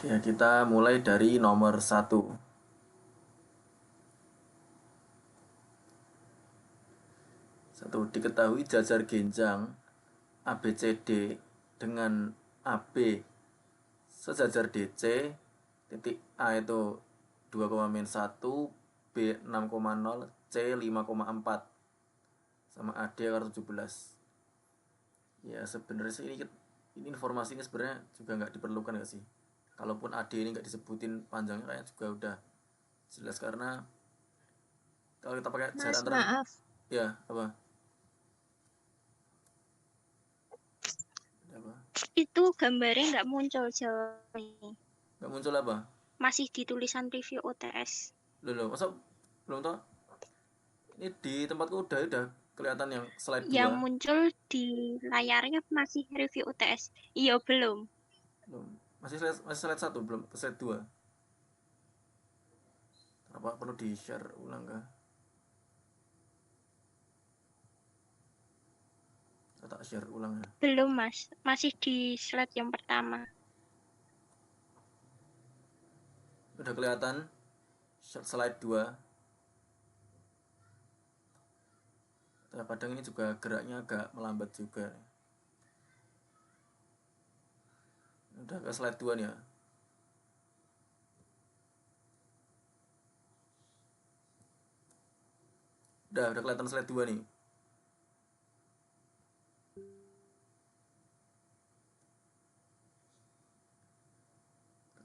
Ya, kita mulai dari nomor satu. Satu, diketahui jajar genjang ABCD dengan AB sejajar DC, titik A itu 2,-1, B 6,0, C 5,4, sama AD akar 17. Ya sebenarnya sih ini informasi ini sebenarnya juga nggak diperlukan nggak sih? Kalaupun AD ini nggak disebutin panjangnya kayak juga udah jelas, karena kalau kita pakai jarak Mas, antara, maaf. ya apa? Apa? Itu gambarnya nggak muncul Jawa. Nggak muncul apa? Masih di tulisan review UTS. Loh, masa belum tau? Ini di tempatku udah kelihatan yang slide Yang 2. muncul di layarnya masih review UTS. Iya, belum. Belum. Masih slide 1, belum ke slide 2. Apa perlu di-share ulang kah? Saya tak share ulang ya. Belum, Mas. Masih di slide yang pertama. Udah kelihatan slide 2. Kadang ini juga geraknya agak melambat juga. Udah ke slide 2 nih ya. Udah kelihatan slide 2 nih.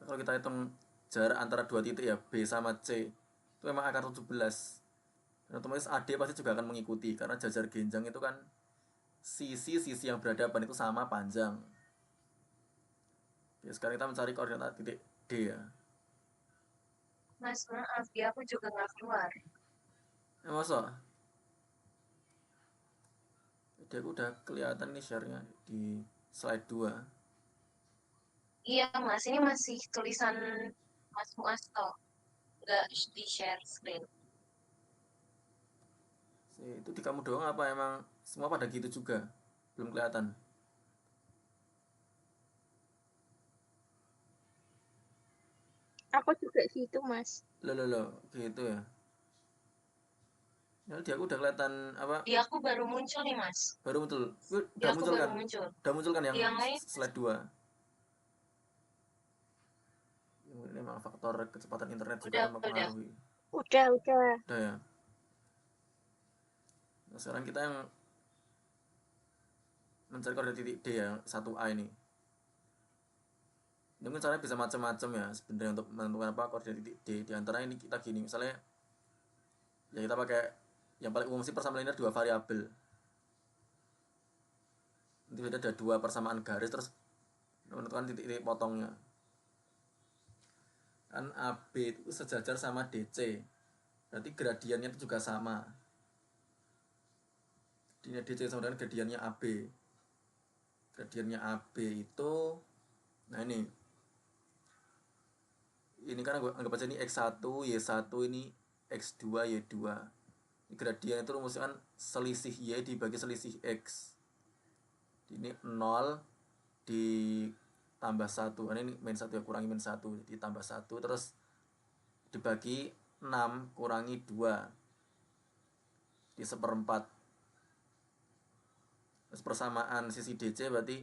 Kalau kita hitung jarak antara dua titik ya, B sama C, itu memang akar 17. Dan otomatis AD pasti juga akan mengikuti, karena jajar genjang itu kan sisi-sisi yang berhadapan itu sama panjang. Oke, sekarang kita mencari koordinat titik D ya. Mas, maaf ya, aku juga nggak keluar. Masa? Jadi aku udah kelihatan nih share-nya di slide 2. Iya, Mas, ini masih tulisan Mas Muasto, nggak di share screen. Itu di kamu doang apa emang semua pada gitu juga? Belum kelihatan. Aku juga gitu, Mas. Loh, gitu ya. Ya di aku udah kelihatan apa? Di aku baru muncul nih, Mas. Baru muncul. Di Udah aku muncul baru kan? muncul. Udah muncul kan Di yang yang lain, slide 2. Ini memang faktor kecepatan internet juga udah, kan udah. mempengaruhi. Udah. Udah ya. Nah, sekarang kita yang mencari koordinat titik D ya, 1A ini. Ini mungkin caranya bisa macam-macam ya sebenarnya untuk menentukan apa koordinat titik D. Di antara ini kita gini, misalnya ya kita pakai yang paling umum sih persamaan linear dua variabel. Nanti ada dua persamaan garis terus menentukan titik-titik potongnya. Kan AB itu sejajar sama DC. Berarti gradiennya itu juga sama. Gradiennya DC sama dengan gradiennya AB. Gradiennya AB itu, nah ini kan anggap aja ini X1, Y1, ini X2, Y2. Gradien itu rumusnya kan selisih Y dibagi selisih X. Ini 0 ditambah 1. Ini min 1 ya, kurangi min 1 ditambah 1, terus dibagi 6 kurangi 2 di seperempat. Terus persamaan sisi DC berarti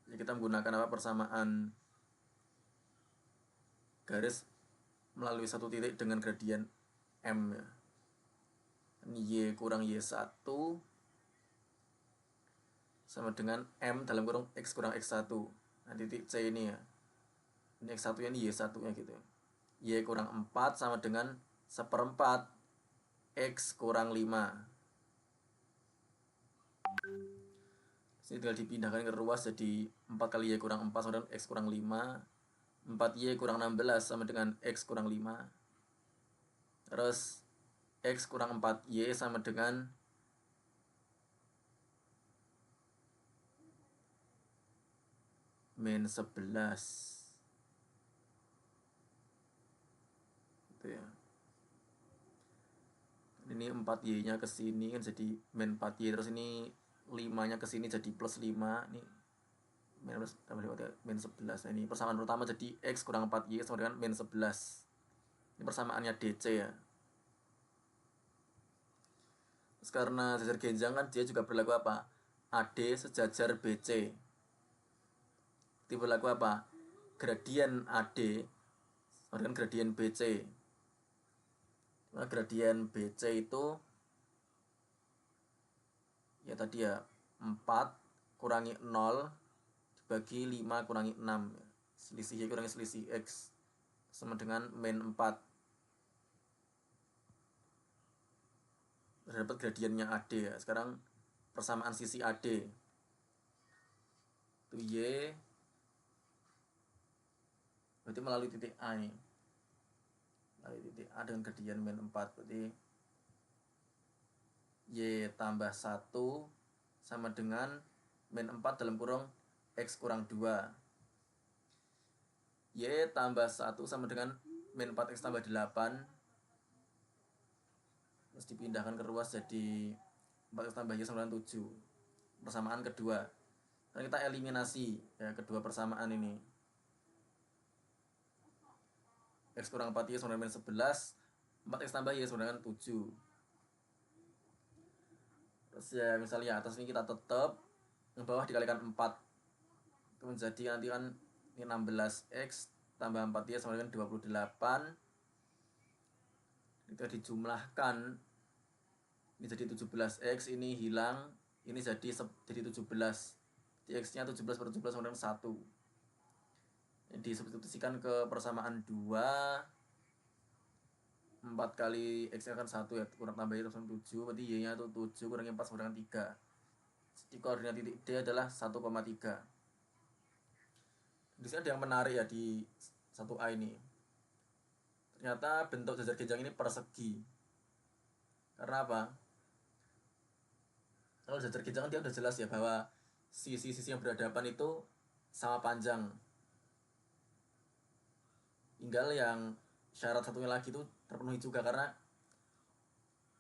ya kita menggunakan apa, persamaan garis melalui satu titik dengan gradien M ya. Y kurang Y1 sama dengan M dalam kurung X kurang X1. Nah titik C ini ya, ini X1 nya, ini Y1 nya gitu ya. Y kurang 4 sama dengan seperempat X kurang 5. Ini tinggal dipindahkan ke ruas, jadi 4 kali Y kurang 4 sama dengan X kurang 5. 4Y kurang 16 sama dengan X kurang 5. Terus X kurang 4Y sama dengan min 11. Gitu ya. Ini 4Y nya ke sini kan jadi min 4Y, terus ini 5 nya ke sini jadi plus 5. Ini min 11 tambah 5 min 11. Nah, ini persamaan pertama jadi X kurang 4Y sama dengan min 11. Ini persamaannya DC ya. Terus karena jajar genjang kan dia juga berlaku apa? AD sejajar BC. Itu berlaku apa? Gradien AD sama dengan gradien BC. Nah, gradien BC itu ya tadi ya 4 kurangi 0 dibagi 5 kurangi 6. Selisih Y kurangi selisih X sama dengan min 4. Dapat gradiennya AD ya. Sekarang persamaan sisi AD itu Y berarti melalui titik A ini, melalui titik A dengan gradien min 4, berarti Y tambah 1 sama dengan min 4 dalam kurung X kurang 2. Y tambah 1 sama dengan min 4X tambah 8. Terus dipindahkan ke ruas jadi 4X tambah Y sama dengan 7. Persamaan kedua. Sekarang kita eliminasi ya kedua persamaan ini. X kurang 4Y sama dengan min 11. 4X tambah Y sama dengan 7. Terus ya misalnya atas ini kita tetap, yang bawah dikalikan 4. Itu menjadi nanti kan ini 16X tambah 4Y sama dengan 28. Itu dijumlahkan, ini jadi 17X, ini hilang, ini jadi 17. Jadi X-nya 17 per 17 sama dengan 1. Ini disubstitusikan ke persamaan 2. 4 kali X-nya kan 1 ya, kurang tambah Y sama 7, berarti Y-nya itu 7 kurangi 4 sama dengan 3. Jadi koordinat titik D adalah 1,3. Di sini ada yang menarik ya di 1A ini. Ternyata bentuk jajar genjang ini persegi. Karena apa? Kalau jajar genjang kan dia udah jelas ya bahwa sisi-sisi yang berhadapan itu sama panjang. Tinggal yang syarat satunya lagi itu terpenuhi juga, karena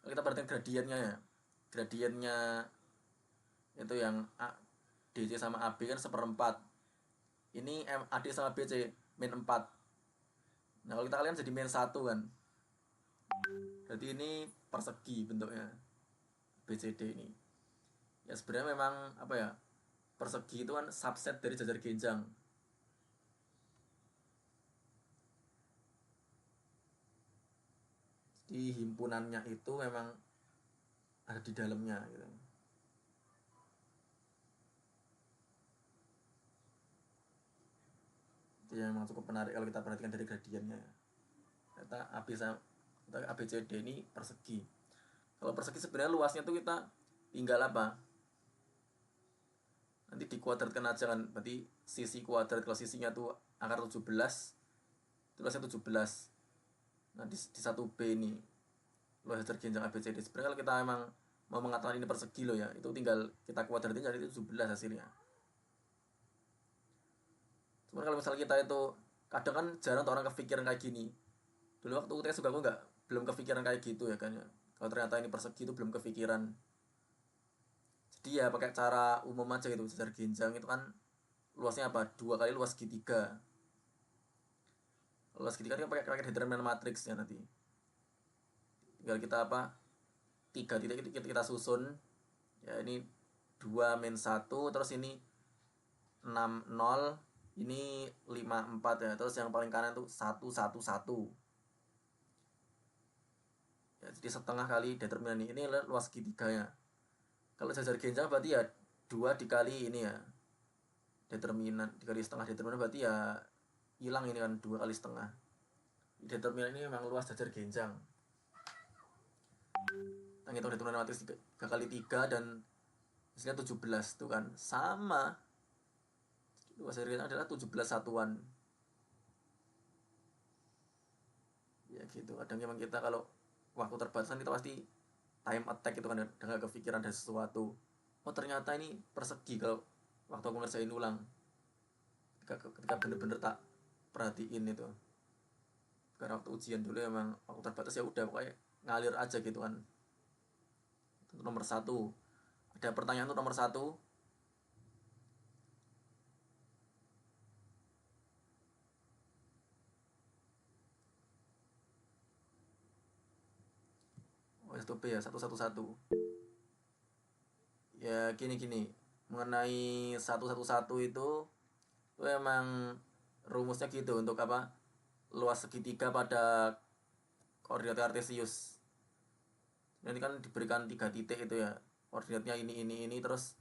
kalau kita perhatikan gradiennya ya. Gradiennya itu yang DC sama AB kan 1/4. Ini AD sama BC min 4. Nah kalau kita kalian jadi min 1 kan. Berarti ini persegi bentuknya BCD ini. Ya sebenarnya memang apa ya, persegi itu kan subset dari jajar genjang. Jadi himpunannya itu memang ada di dalamnya gitu. Itu yang memang cukup menarik kalau kita perhatikan dari gradiennya. Ternyata ABCD ini persegi. Kalau persegi sebenarnya luasnya tuh kita tinggal apa? Nanti dikuadratkan aja kan. Berarti sisi kuadrat, kalau sisinya tuh akar 17, itu luasnya 17. Nah di 1B ini luas jajar genjang ABCD. Sebenarnya kalau kita emang mau mengatakan ini persegi loh ya, itu tinggal kita kuadratin jadi 17 hasilnya. Cuman kalau misalnya kita itu kadang kan jarang orang kepikiran kayak gini. Dulu waktu UTS juga aku belum kepikiran kayak gitu ya kan ya. Kalau ternyata ini persegi itu belum kepikiran. Jadi ya pakai cara umum aja gitu, jajar genjang itu kan luasnya apa? 2 kali luas segitiga. Luas segitiga kan pakai determinan matriks ya nanti. Tinggal kita apa? 3 titik kita susun. Ya ini 2 min 1, terus ini 6 0, ini 5 4 ya. Terus yang paling kanan tuh 1 1 1. Ya, jadi setengah kali determinan ini luas segitiganya. Kalau jajar genjang berarti ya 2 dikali ini ya, determinan dikali setengah determinan, berarti ya hilang ini kan 2 kali setengah. Determinan ini memang luas jajar genjang. Kita ngitung determinan matriks 3 kali 3 dan hasilnya 17 tuh kan sama. Luas jajar genjang adalah 17 satuan. Ya gitu. Kadang memang kita kalau waktu terbatas kita pasti time attack itu kan, dengan kepikiran dari sesuatu. Oh ternyata ini persegi kalau waktu aku ngerjain ulang. Ketika bener-bener tak perhatiin itu. Karena waktu ujian dulu emang waktu terbatas ya udah pokoknya ngalir aja gitu kan. Itu nomor 1. Ada pertanyaan tuh nomor 1. to B ya, 111. Ya gini mengenai 111 itu emang rumusnya gitu untuk apa, luas segitiga pada koordinat kartesius. Ini kan diberikan 3 titik itu ya, koordinatnya ini terus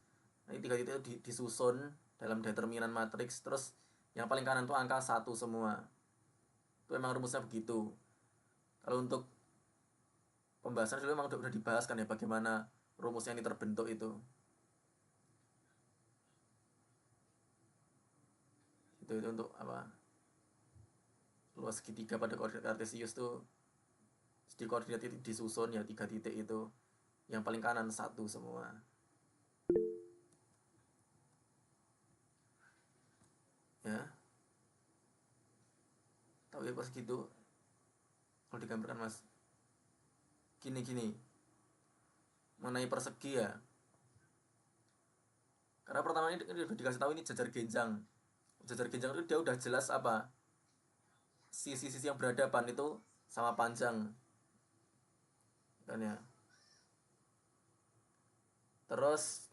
ini 3 titik itu disusun dalam determinan matriks, terus yang paling kanan tuh angka 1 semua. Itu emang rumusnya begitu. Kalau untuk pembahasan dulu emang udah dibahas kan ya, bagaimana rumusnya ini terbentuk itu. Itu untuk apa, luas segitiga pada koordinat kartesius tuh di koordinat itu disusun ya 3 titik itu, yang paling kanan 1 semua. Ya tahu ya pas gitu kalau digambarkan mas, gini mengenai persegi ya, karena pertama ini udah dikasih tahu ini jajar genjang itu dia udah jelas apa, sisi-sisi yang berhadapan itu sama panjang kan ya. Terus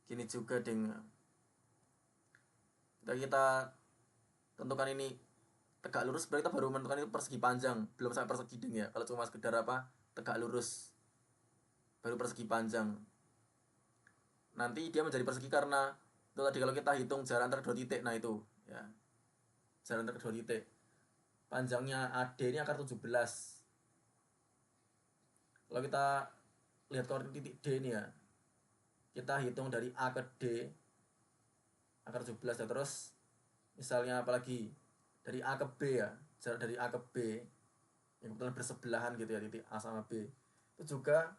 gini juga dengan kita tentukan ini tegak lurus, berarti kita baru menentukan itu persegi panjang, belum sampai persegi ding ya. Kalau cuma sekedar apa tegak lurus baru persegi panjang, nanti dia menjadi persegi karena itu tadi kalau kita hitung jarak antara 2 titik. Nah itu ya, jarak antara 2 titik, panjangnya AD ini akar 17. Kalau kita lihat koordinat titik D ini ya, kita hitung dari A ke D akar 17 ya. Terus misalnya apalagi dari A ke B ya, jarak dari A ke B yang kebetulan bersebelahan gitu ya, titik A sama B itu juga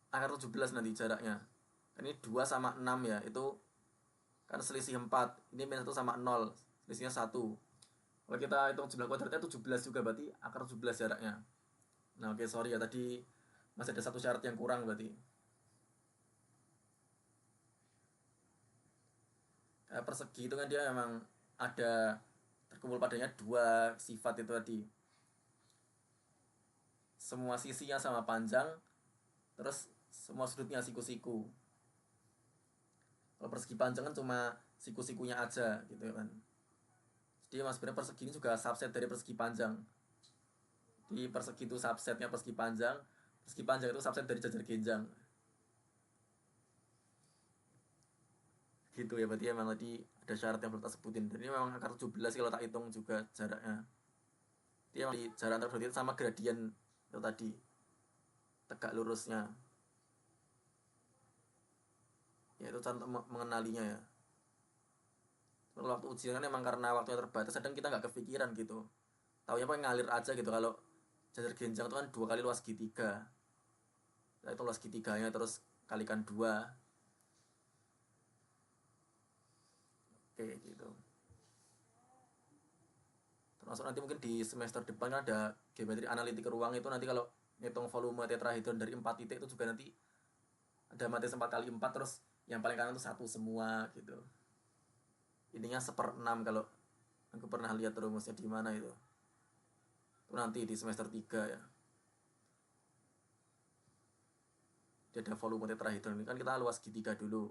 akar 17 nanti jaraknya. Ini 2 sama 6 ya, itu kan selisih 4, ini minus 1 sama 0, selisihnya 1. Kalau kita hitung jumlah kuadratnya 17 juga, berarti akar 17 jaraknya. Nah oke, sorry ya, tadi masih ada satu syarat yang kurang berarti. Persegi itu kan dia memang ada terkumpul padanya 2 sifat itu tadi, semua sisinya sama panjang, terus semua sudutnya siku-siku. Kalau persegi panjang kan cuma siku-sikunya aja gitu kan. Jadi mas sebenarnya persegi ini juga subset dari persegi panjang. Di persegi itu subsetnya persegi panjang itu subset dari jajar genjang. Gitu ya, berarti emang tadi ada syarat yang belum tak sebutin. Dan ini memang akar 17 kalau tak hitung juga jaraknya. Dia emang di jarak antara dua titik sama gradien itu tadi, tegak lurusnya. Ya itu contoh mengenalinya ya. Kalau waktu ujian kan emang karena waktunya terbatas, kadang kita nggak kepikiran gitu. Taunya apa ngalir aja gitu. Kalau jajar genjang itu kan 2 kali luas segitiga. Nah, itu luas segitiganya terus kalikan 2. Oke gitu. Termasuk nanti mungkin di semester depan kan ada geometri analitik ruang, itu nanti kalau ngitung volume tetrahedron dari 4 titik itu juga nanti ada matris 4 kali 4, terus yang paling kanan itu 1 semua gitu. Ininya 1/6 kalau aku pernah lihat rumusnya di mana itu. Itu nanti di semester 3 ya. Dia ada volume tetrahedron ini kan kita luas segitiga dulu.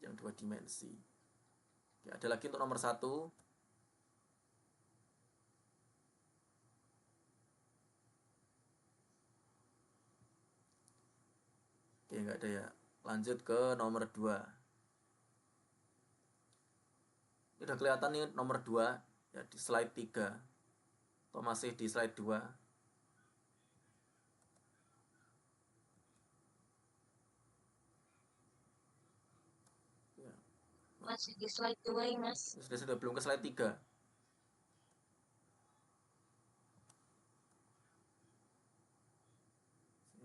Yang 2 dimensi. Oke, ada lagi untuk nomor 1. Oke, nggak ada ya. Lanjut ke nomor 2. Ini udah kelihatan nih nomor 2 ya di slide 3. Atau masih di slide 2. Ya. Masih di slide 2 ya mas. Sudah belum ke slide 3.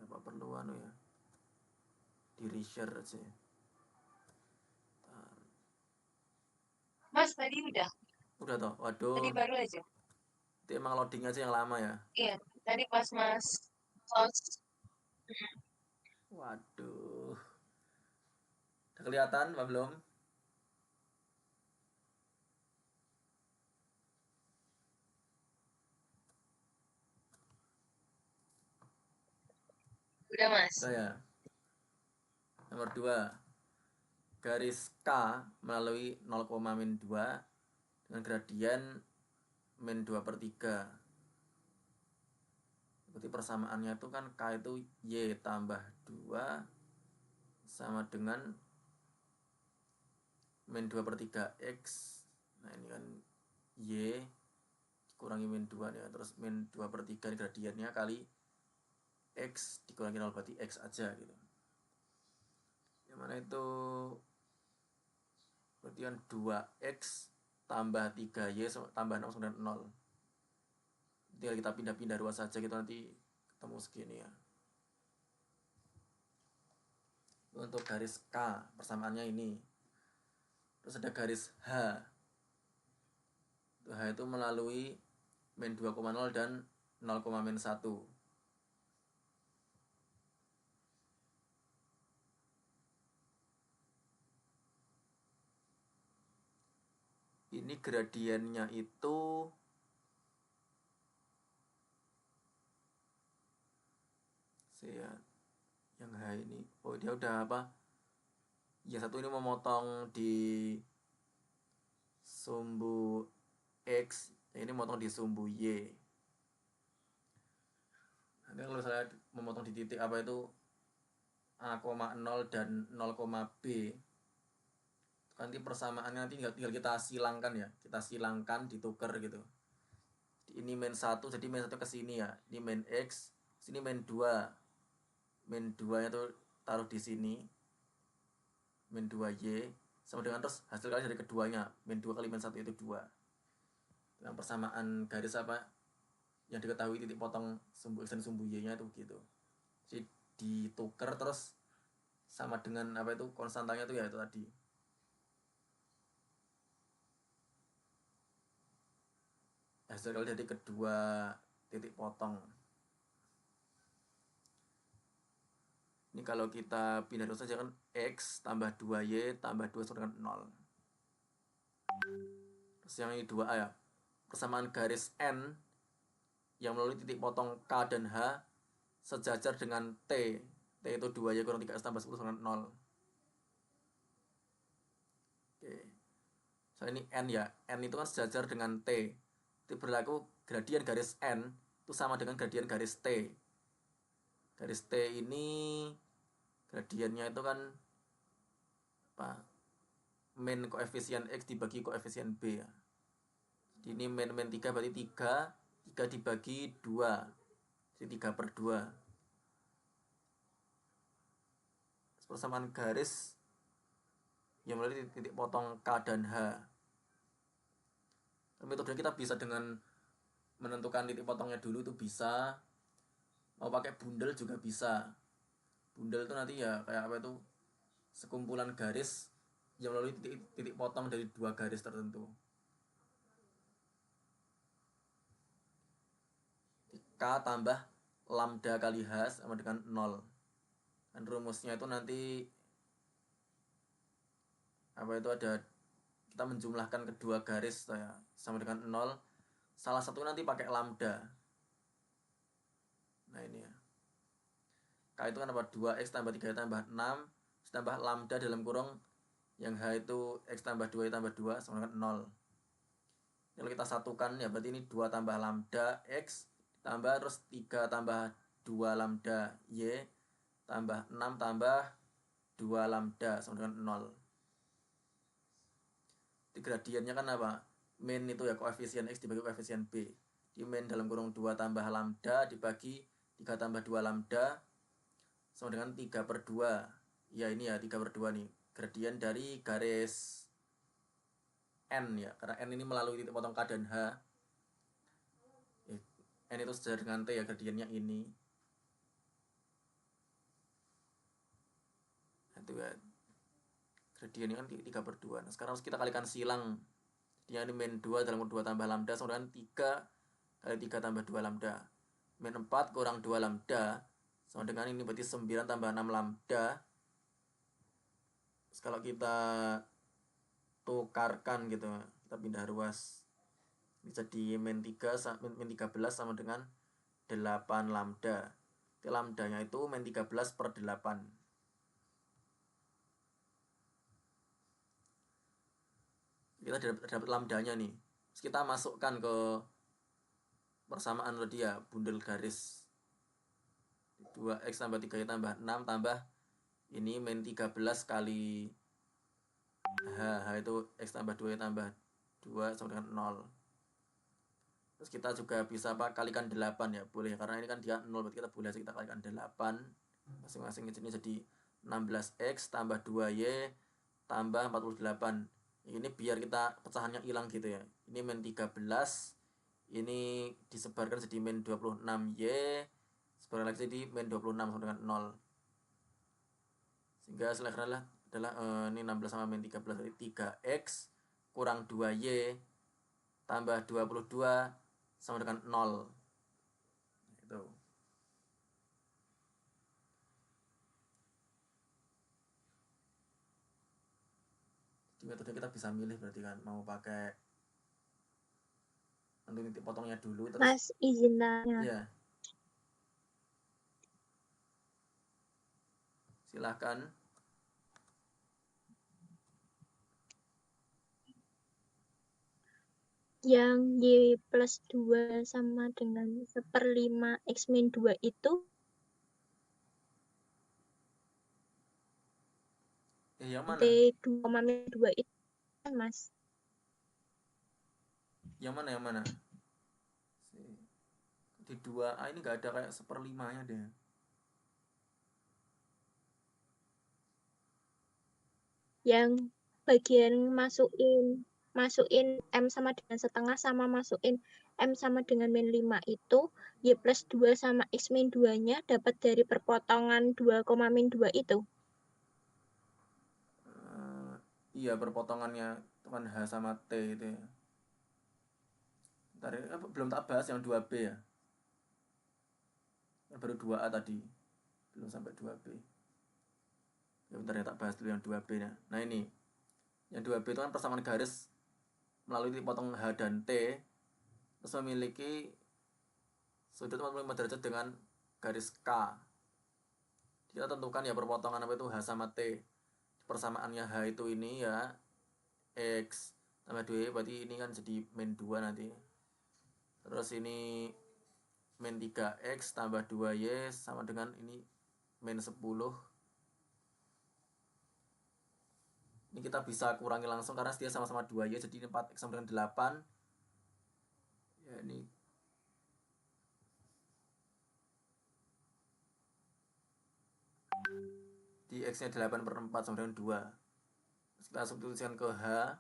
Apa perlu anu ya, di reshare aja ya. Mas tadi udah Toh, waduh, tadi baru aja. itu emang loading aja yang lama ya. Iya tadi pas mas close. Waduh, udah kelihatan apa belum? Udah, Mas. Saya. Nomor 2. Garis K melalui 0, min 2 dengan gradien min 2/3. Berarti persamaannya itu kan K itu Y tambah 2 sama dengan min 2/3 X. Nah ini kan Y dikurangi min 2 nih, terus min 2/3 gradiennya kali X dikurangi 0, berarti X aja gitu. Yang mana itu berarti kan 2X tambah 3Y tambah 6 sama dengan 0. Tinggal kita pindah-pindah ruas saja gitu, nanti ketemu segini ya. Untuk garis K persamaannya ini. Terus ada garis H. H itu melalui min 2,0 dan 0, min 1. Ini gradiennya itu yang H ini, oh dia udah apa? Yang satu ini memotong di sumbu X, yang ini memotong di sumbu Y. Nanti kalau saya memotong di titik apa itu A,0 dan 0,B, nanti persamaannya nanti tinggal kita silangkan ya, kita silangkan ditukar gitu. Ini min 1, jadi min 1 ke sini ya, ini min X, sini min 2. Min 2 nya tuh taruh di sini, min 2Y sama dengan, terus hasil kali dari keduanya, min 2 kali min 1 itu 2. Dengan persamaan garis apa yang diketahui titik potong sumbu X dan sumbu Y nya itu begitu. Jadi ditukar terus sama dengan apa itu konstantanya itu ya itu tadi. Hasil kali dari kedua titik potong. Ini kalau kita pindah terus saja kan X tambah 2Y tambah 2 sama dengan 0. Terus yang ini 2A ya. Persamaan garis N yang melalui titik potong K dan H sejajar dengan T. T itu 2Y kurang 3X tambah 10 sama dengan 0. Oke. So ini N ya. N itu kan sejajar dengan T. Itu berlaku gradien garis N itu sama dengan gradien garis T. Garis T ini gradiennya itu kan apa? Min koefisien X dibagi koefisien B ya. Jadi ini min 3 berarti 3 dibagi 2. Jadi 3/2. Persamaan garis yang melalui titik potong K dan H. Metode kita bisa dengan menentukan titik potongnya dulu itu bisa. Mau pakai bundel juga bisa. Bundel itu nanti ya kayak apa itu, sekumpulan garis yang melalui titik potong dari dua garis tertentu. K tambah lambda kali H sama dengan 0. Dan rumusnya itu nanti apa itu ada, kita menjumlahkan kedua garis ya, sama dengan 0. Salah satu nanti pakai lambda. Nah ini ya. K itu kan apa? 2X tambah 3 tambah 6 tambah lambda dalam kurung yang H itu X tambah 2 tambah 2 sama dengan 0. Kalau kita satukan ya berarti ini 2 tambah lambda X tambah terus 3 tambah 2 lambda Y tambah 6 tambah 2 lambda sama dengan 0. Di gradiennya kan apa? Min itu ya koefisien X dibagi koefisien B. Di min dalam kurung 2 tambah lambda dibagi 3 tambah 2 lambda sama dengan 3/2. Ya ini ya 3/2 nih. Gradien dari garis N ya. Karena N ini melalui titik potong K dan H. N itu sejajar dengan T ya, gradiennya ini. Itu ya. Gradien ini kan 3/2. Nah, sekarang harus kita kalikan silang. Dia ini min 2 dalam 2 tambah lambda sama dengan 3 kali 3 tambah 2 lambda. Min 4 kurang 2 lambda sama dengan ini berarti 9 tambah 6 lambda. Terus kalau kita tukarkan gitu, kita pindah ruas, bisa di min 13 sama dengan 8 lambda. T lambdanya itu min 13/8. Kita dapat lambdanya nih. Terus kita masukkan ke persamaan tadi ya, bundel garis 2x tambah 3y tambah 6 tambah ini min 13 kali h itu x tambah 2y tambah 2 sama dengan 0. Terus kita juga bisa kalikan 8 ya, boleh, karena ini kan dia 0, berarti kita boleh aja kita kalikan 8 masing-masing ini jadi 16x tambah 2y tambah 48. Ini biar kita pecahannya hilang gitu ya. Ini min 13, ini disebarkan jadi min 26y, sebarkan lagi jadi min 26 sama dengan 0. Sehingga hasilnya adalah ini 16 sama min 13 berarti 3x kurang 2y tambah 22 sama dengan 0. Itu. Di metode kita bisa milih berarti kan mau pakai nanti titik potongnya dulu terus. Mas izin tanya. Ya. Silahkan. Yang y plus 2 sama dengan 1/5 x min 2 itu Yang mana? T2, min 2 itu kan Mas? Yang mana? Di 2A ini nggak ada kayak 1/5-nya deh. Yang bagian masukin M sama dengan setengah sama masukin M sama dengan min 5 itu Y plus 2 sama X min 2-nya dapat dari perpotongan 2, min 2 itu. Iya, perpotongannya itu kan H sama T itu ya. Bentar, belum tak bahas yang 2B ya. Baru 2A tadi. Belum sampai 2B. Ya bentar ya, tak bahas dulu yang 2B nya. Nah ini. Yang 2B itu kan persamaan garis melalui titik potong H dan T. Terus memiliki sudut 45 derajat dengan garis K. Kita tentukan ya perpotongan apa itu H sama T. Persamaannya H itu ini ya X tambah 2Y, berarti ini kan jadi min 2 nanti. Terus ini min 3x tambah 2y sama dengan ini min 10. Ini kita bisa kurangi langsung karena dia sama-sama 2y, jadi ini 4x sama dengan 8. Ya ini di x nya 8/4 sama dengan 2. Terus kita substitusikan ke H.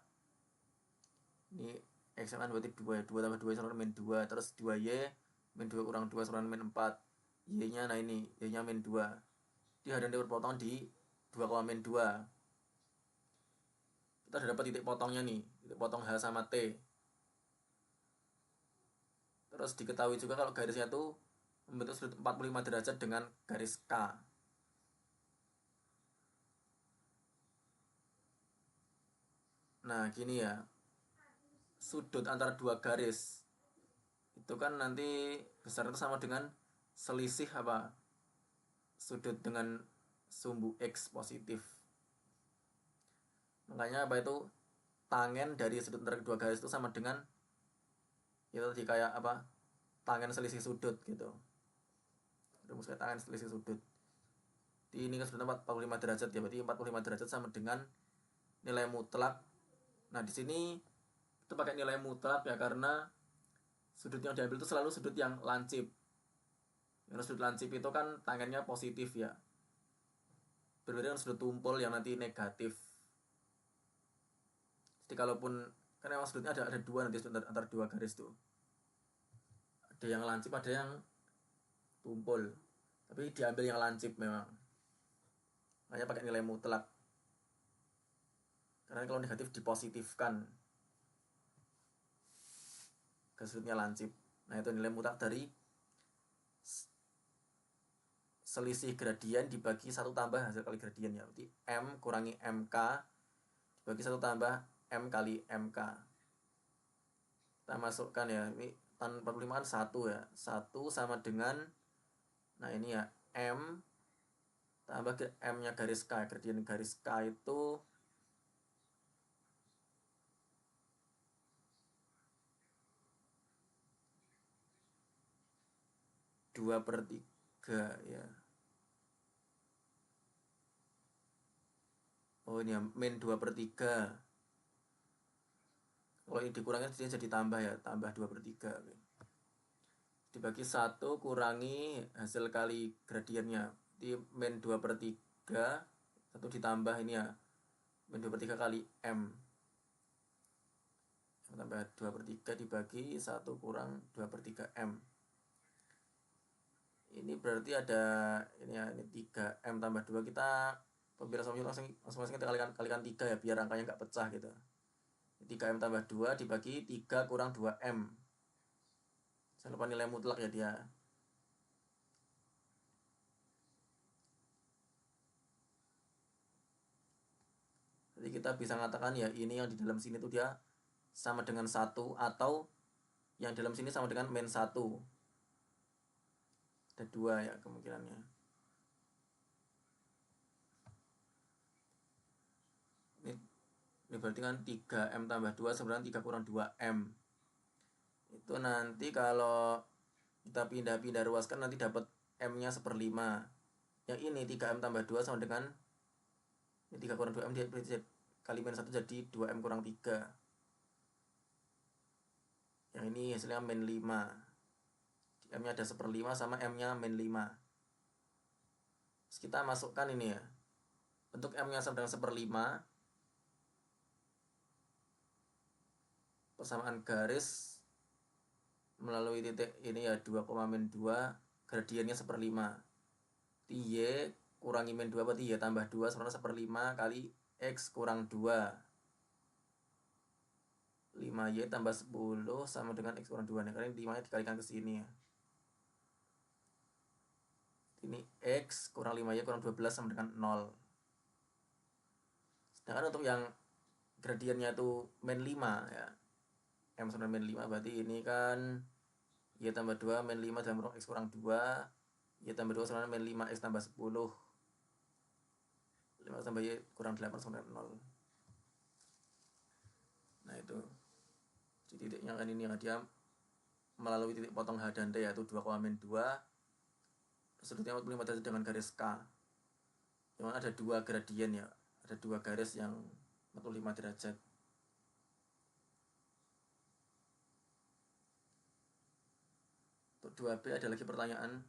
Ini x kan berarti 2 ya, 2 tambah 2 sama dengan min 2. Terus 2y min 2 kurang 2 sama dengan min 4. Y nya nah ini, y nya min 2. Di H dan T berpotongan di 2, min 2. Kita sudah dapat titik potongnya nih, titik potong H sama T. Terus diketahui juga kalau garisnya itu membentuk sudut 45 derajat dengan garis K. Nah gini ya, sudut antara dua garis itu kan nanti besarnya itu sama dengan selisih apa sudut dengan sumbu X positif. Makanya apa itu tangen dari sudut antara kedua garis itu sama dengan itu tadi kayak apa tangen selisih sudut gitu. Rumus kayak tangen selisih sudut. Di ini kan sudutnya 45 derajat ya, berarti 45 derajat sama dengan nilai mutlak. Nah di sini itu pakai nilai mutlak ya karena sudut yang diambil itu selalu sudut yang lancip. Yang sudut lancip itu kan tangennya positif ya. Berbeda dengan sudut tumpul yang nanti negatif. Jadi kalaupun kan memang sudutnya ada dua nanti sudut antara dua garis tuh. Ada yang lancip, ada yang tumpul. Tapi diambil yang lancip memang. Makanya pakai nilai mutlak. Karena kalau negatif dipositifkan ke sudutnya lancip. Nah itu nilai mutlak dari selisih gradien dibagi 1 tambah hasil kali gradien ya. Berarti M kurangi MK dibagi 1 tambah M kali MK. Kita masukkan ya, ini tan 45 kan 1 ya. 1 sama dengan Nah ini ya, M tambah M-nya garis K. Gradien garis K itu dua per tiga ya. Oh ini ya, min 2 per 3. Kalau ini dikurangin jadi tambah ya, tambah 2 per 3. Oke. Dibagi 1 kurangi hasil kali gradiennya. Di min 2 per 3, 1 ditambah ini ya, min 2 per 3 kali M. Tambah 2 per 3 dibagi 1 kurang 2 per 3 M. Ini berarti ada ini ya, ini 3 M tambah 2. Kita pembilang masing-masing kita kalikan 3 ya, biar angkanya nggak pecah gitu. 3M tambah 2 dibagi 3 kurang 2M. Jangan lupa nilai mutlak ya dia. Jadi kita bisa mengatakan ya ini yang di dalam sini tuh dia sama dengan 1, atau yang dalam sini sama dengan min 1. Ada 2 ya kemungkinannya. Ini berarti kan 3M tambah 2 sebenarnya 3 kurang 2M. Itu nanti kalau kita pindah-pindah ruaskan nanti dapat M-nya 1/5. Yang ini 3M tambah 2 sama dengan ini 3 kurang 2M, dia kali min 1 jadi 2M kurang 3. Yang ini hasilnya min 5. M-nya ada 1/5 sama M-nya min 5. Terus kita masukkan ini ya. Untuk M-nya sama dengan 1/5, persamaan garis melalui titik ini ya 2, min 2, gradiennya 1/5. Y kurangi min 2 berarti Y tambah 2 sebenarnya 1/5 kali X kurang 2. 5Y tambah 10 sama dengan X kurang 2 nih, karena 5 nya dikalikan ke sini ya. Ini X kurang 5Y kurang 12 sama dengan 0. Sedangkan untuk yang gradiennya itu min 5 ya, M sama min 5 berarti ini kan Y tambah 2 min 5 dan X kurang 2, Y tambah 2 sama min 5 X tambah 10, 5 tambah Y kurang 8 sama dengan 0. Nah itu di titiknya kan ini yang dia melalui titik potong H dan D yaitu 2, min 2, sudutnya 45 derajat dengan garis K. Yang ada 2 gradien ya, ada 2 garis yang 45 derajat. Untuk 2B ada lagi pertanyaan.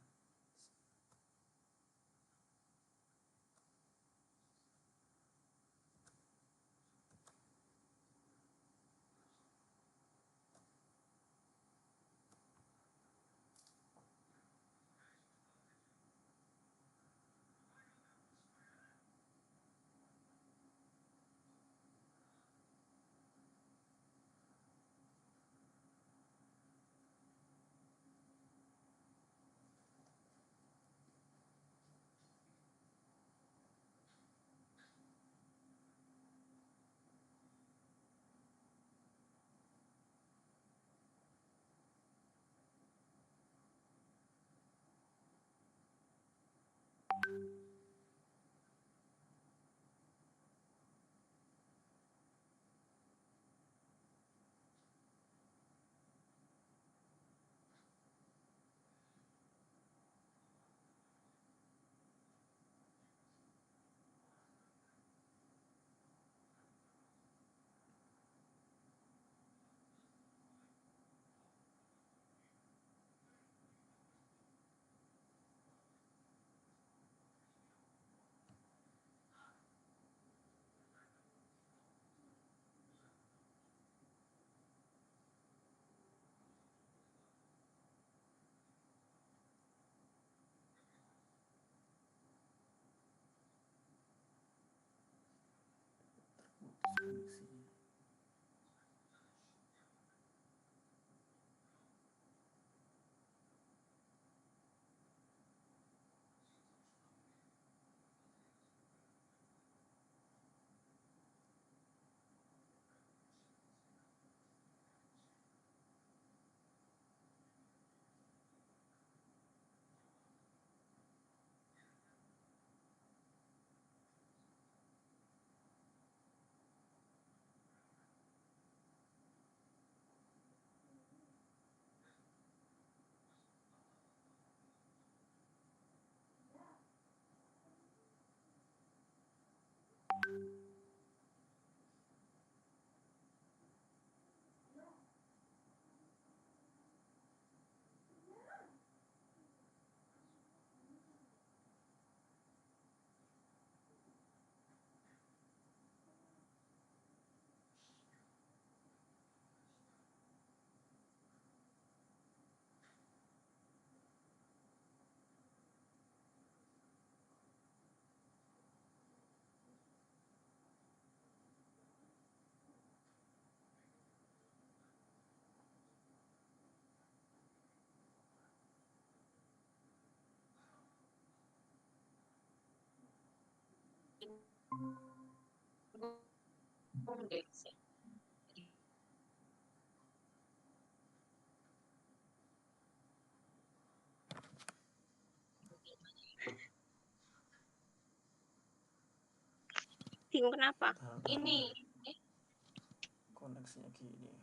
Bumdex ya. Bingung kenapa? Ini koneksinya gini.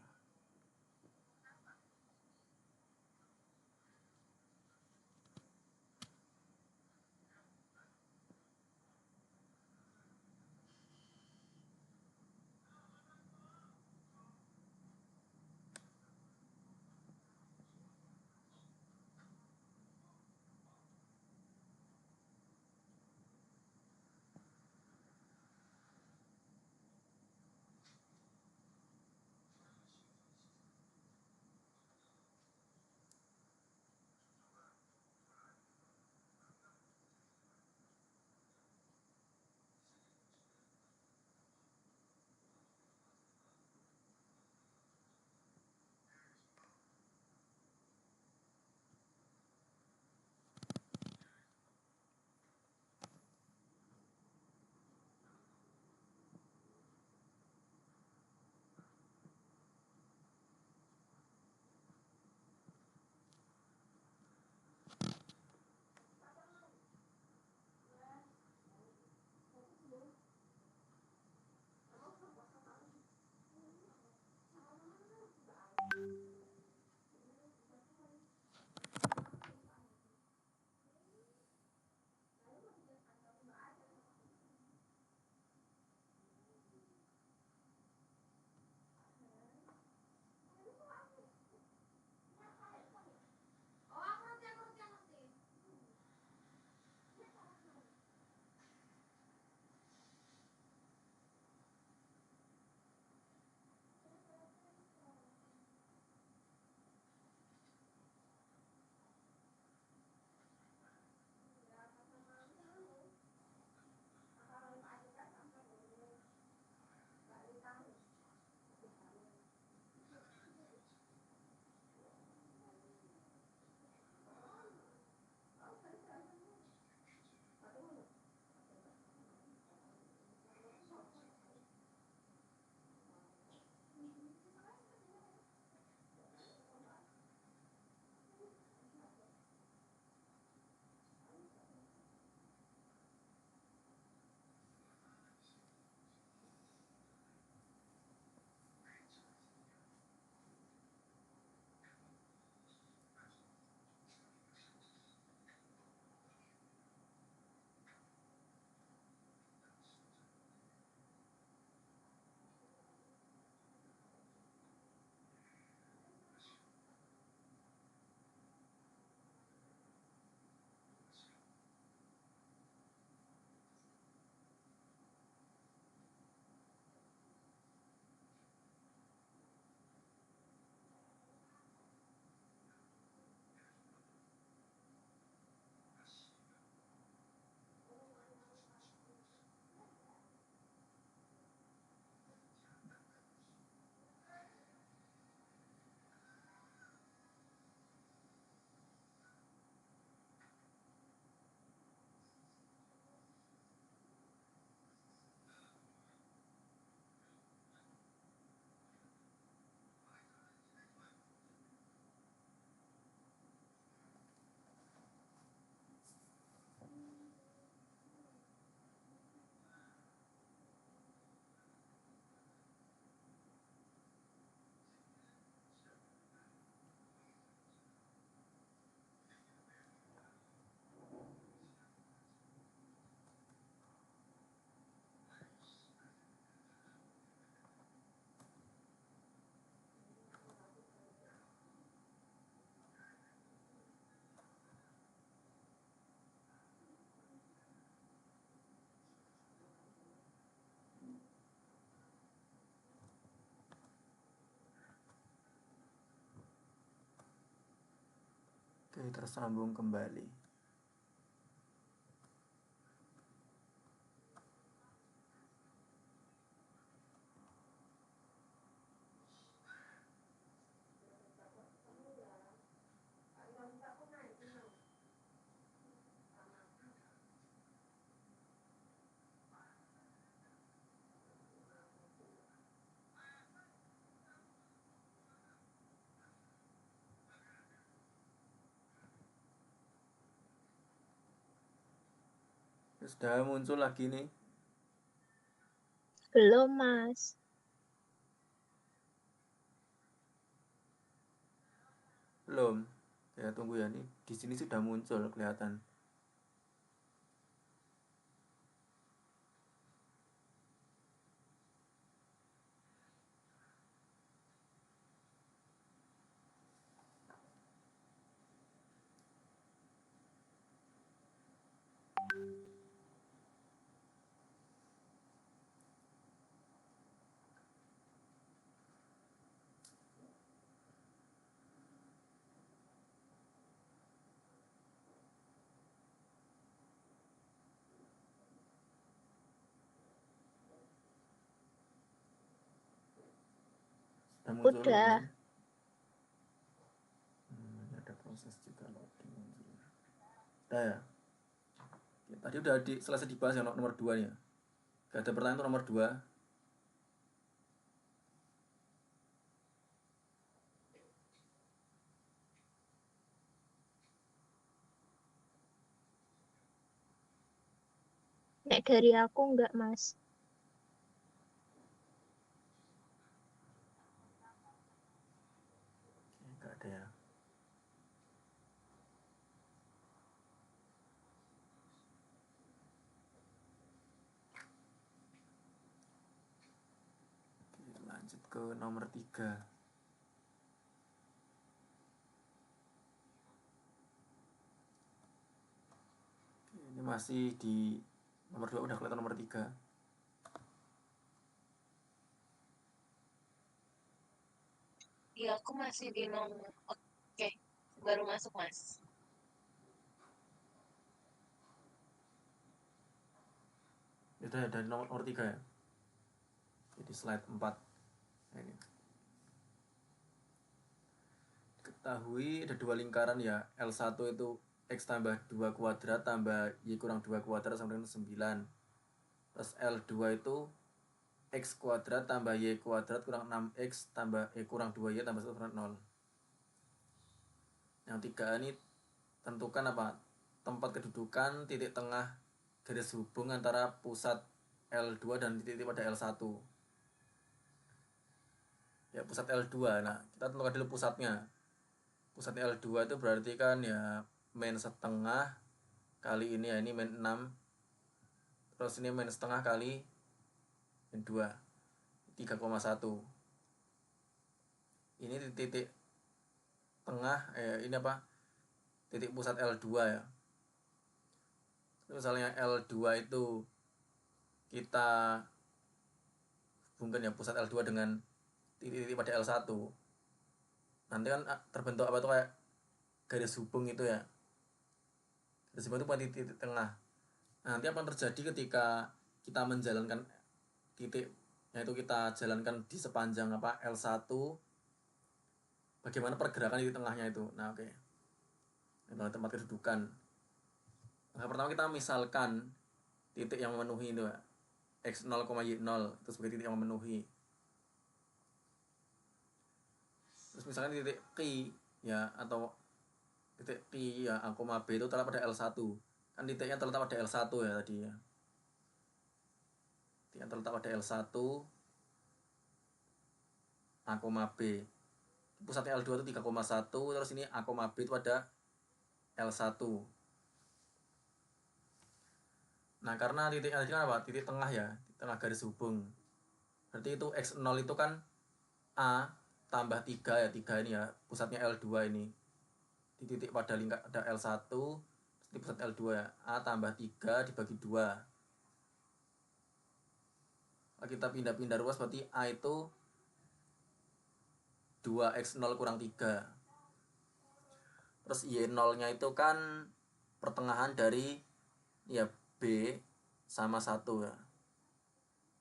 Oke, tersambung kembali. Sudah muncul lagi nih. Belum, Mas. Belum. Ya tunggu ya, nih di sini sudah muncul kelihatan. Sudah muncul Udah. belum? Ini ada proses juga loading muncul. Udah ya. Oke, tadi udah selesai dibahas yang nomor 2 nya. Gak ada pertanyaan tuh nomor 2. Nek dari aku enggak, Mas. Gak ada ya. Oke, lanjut ke nomor 3. Ini masih di nomor 2, udah kelihatan nomor 3. Iya, aku masih di nomor. Oke, baru masuk, Mas. Udah ya, dari nomor 3 ya. Jadi slide 4. Nah, ini. Ketahui ada 2 lingkaran ya. L1 itu X tambah 2 kuadrat tambah Y kurang 2 kuadrat sama dengan 9. Terus L2 itu X kuadrat tambah Y kuadrat kurang 6X tambah Y kurang 2Y tambah 1 kurang 0. Yang 3 ini tentukan apa? Tempat kedudukan titik tengah garis hubung antara pusat L2 dan titik pada L1. Ya, pusat L2. Nah, kita tentukan dulu pusatnya. Pusat L2 itu berarti kan ya min setengah kali ini ya, ini min 6. Terus ini min setengah kali min 2. 3,1. Ini titik tengah ini apa? Titik pusat L2 ya. Misalnya L2 itu kita hubungkan ya pusat L2 dengan titik-titik pada L1. Nanti kan terbentuk apa tuh kayak garis hubung itu ya. Garis hubung itu pada titik tengah. Nah, nanti apa yang terjadi ketika kita menjalankan titik, yaitu kita jalankan di sepanjang apa L1, bagaimana pergerakan di tengahnya itu. Nah, oke. Itu tempat kedudukan. Nah, pertama kita misalkan titik yang memenuhi itu ya. X0, Y0 itu sebagai titik yang memenuhi. Terus misalkan titik Q ya, atau titik Q ya A, B itu terletak pada L1. Kan titiknya terletak pada L1 ya tadi ya. Titiknya terletak pada L1 A, B. Pusatnya L2 itu 3,1, terus ini A, B itu pada L1. Nah, karena titik tadi kan apa? Titik tengah ya, titik tengah garis hubung. Berarti itu X0 itu kan A tambah 3 ya, 3 ini ya, pusatnya L2 ini. Di titik pada lingkar ada L1, di pusat L2 ya, A tambah 3 dibagi 2. Kalau kita pindah-pindah ruas berarti A itu 2X0 kurang 3. Terus Y0-nya itu kan pertengahan dari ya B sama 1 ya.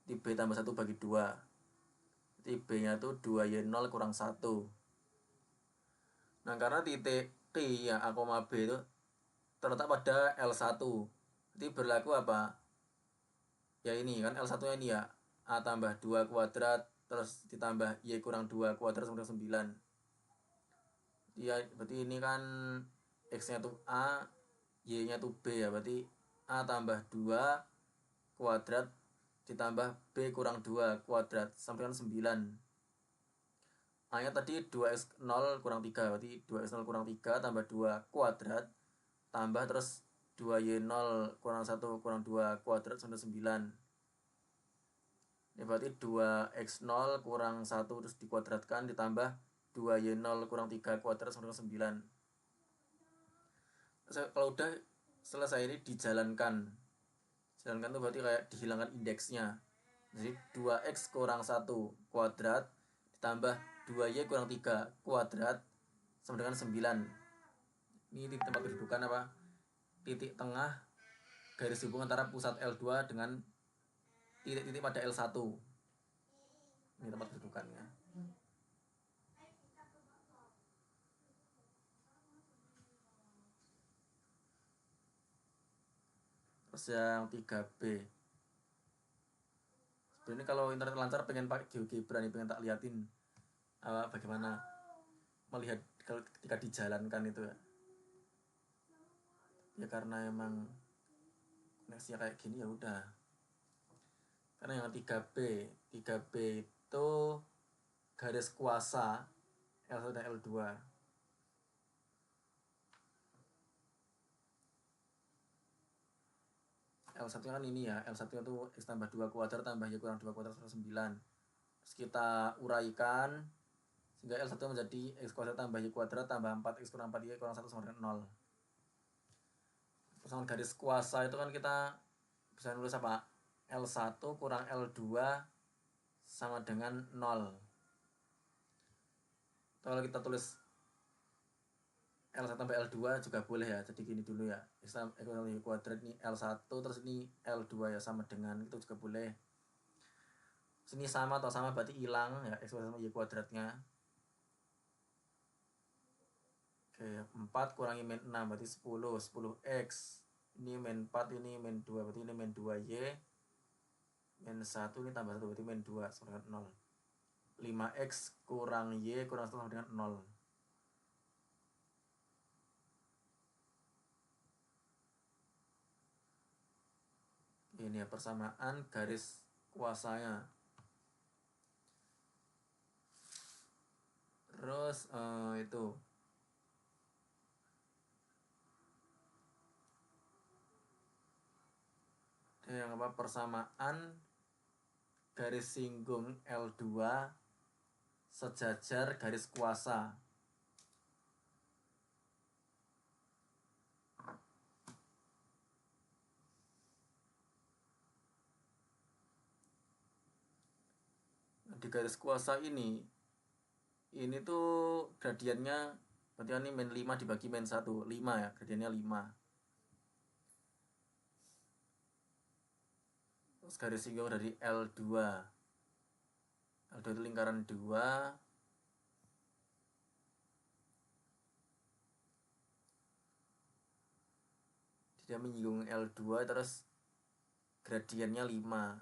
Di B tambah 1 bagi 2. Jadi B-nya itu 2Y0 kurang 1. Nah, karena titik T ya A, B itu terletak pada L1. Jadi berlaku apa? Ya ini kan L1-nya ini ya. A tambah 2 kuadrat terus ditambah Y kurang 2 kuadrat sama dengan 9. Ya, berarti ini kan X-nya tuh A, Y-nya tuh B ya. Berarti A tambah 2 kuadrat ditambah B kurang 2 kuadrat sama dengan 9. A nya tadi 2x0 kurang 3, berarti 2x0 kurang 3 tambah 2 kuadrat tambah terus 2y0 kurang 1 kurang 2 kuadrat sama 9. Ini berarti 2x0 kurang 1 terus dikuadratkan ditambah 2y0 kurang 3 kuadrat sama dengan 9. Kalau udah selesai ini dijalankan. Jalankan itu berarti kayak dihilangkan indeksnya. Jadi 2x kurang 1 kuadrat ditambah 2y kurang 3 kuadrat sama dengan 9. Ini di tempat kedudukan apa? Titik tengah garis hubungan antara pusat L2 dengan titik-titik pada L1. Ini tempat kedudukannya. Terus yang 3B. Sebenarnya kalau internet lancar pengen pakai GeoGebra nih, pengen tak liatin bagaimana melihat kalau ketika dijalankan itu ya. Ya karena emang koneksinya kayak gini ya udah. Karena yang 3B itu garis kuasa L1 dan L2. L1 kan ini ya, L1 itu X tambah 2 kuadrat tambah Y kurang 2 kuadrat sama 9. Terus kita uraikan sehingga L1 menjadi X kuadrat tambah Y kuadrat tambah 4X kurang 4Y kurang 1 sama dengan 0. Persamaan garis kuasa itu kan kita bisa nulis apa? L1 kurang L2 sama dengan 0. Kalau kita tulis L1 tambah L2 juga boleh ya. Jadi gini dulu ya. X tambah Y kuadrat ini L1 terus ini L2 ya sama dengan itu juga boleh. Sini sama atau sama berarti hilang ya X kuadrat sama Y kuadratnya. Oke, 4 kurangi min 6 berarti 10. 10X. Ini min 4, ini min 2 berarti ini min 2Y. Min 1 ini tambah 1 berarti min 2 sama dengan 0. 5X kurang Y kurang 1 sama dengan 0. Ini ya persamaan garis kuasanya. Terus itu yang apa, persamaan garis singgung L2 sejajar garis kuasa. Di garis kuasa ini tuh gradiennya berarti ini min 5 dibagi min 1, 5 ya, gradiennya 5. Terus garis singgung dari L2. L2 itu lingkaran 2. Dia menyinggung L2 terus gradiennya 5.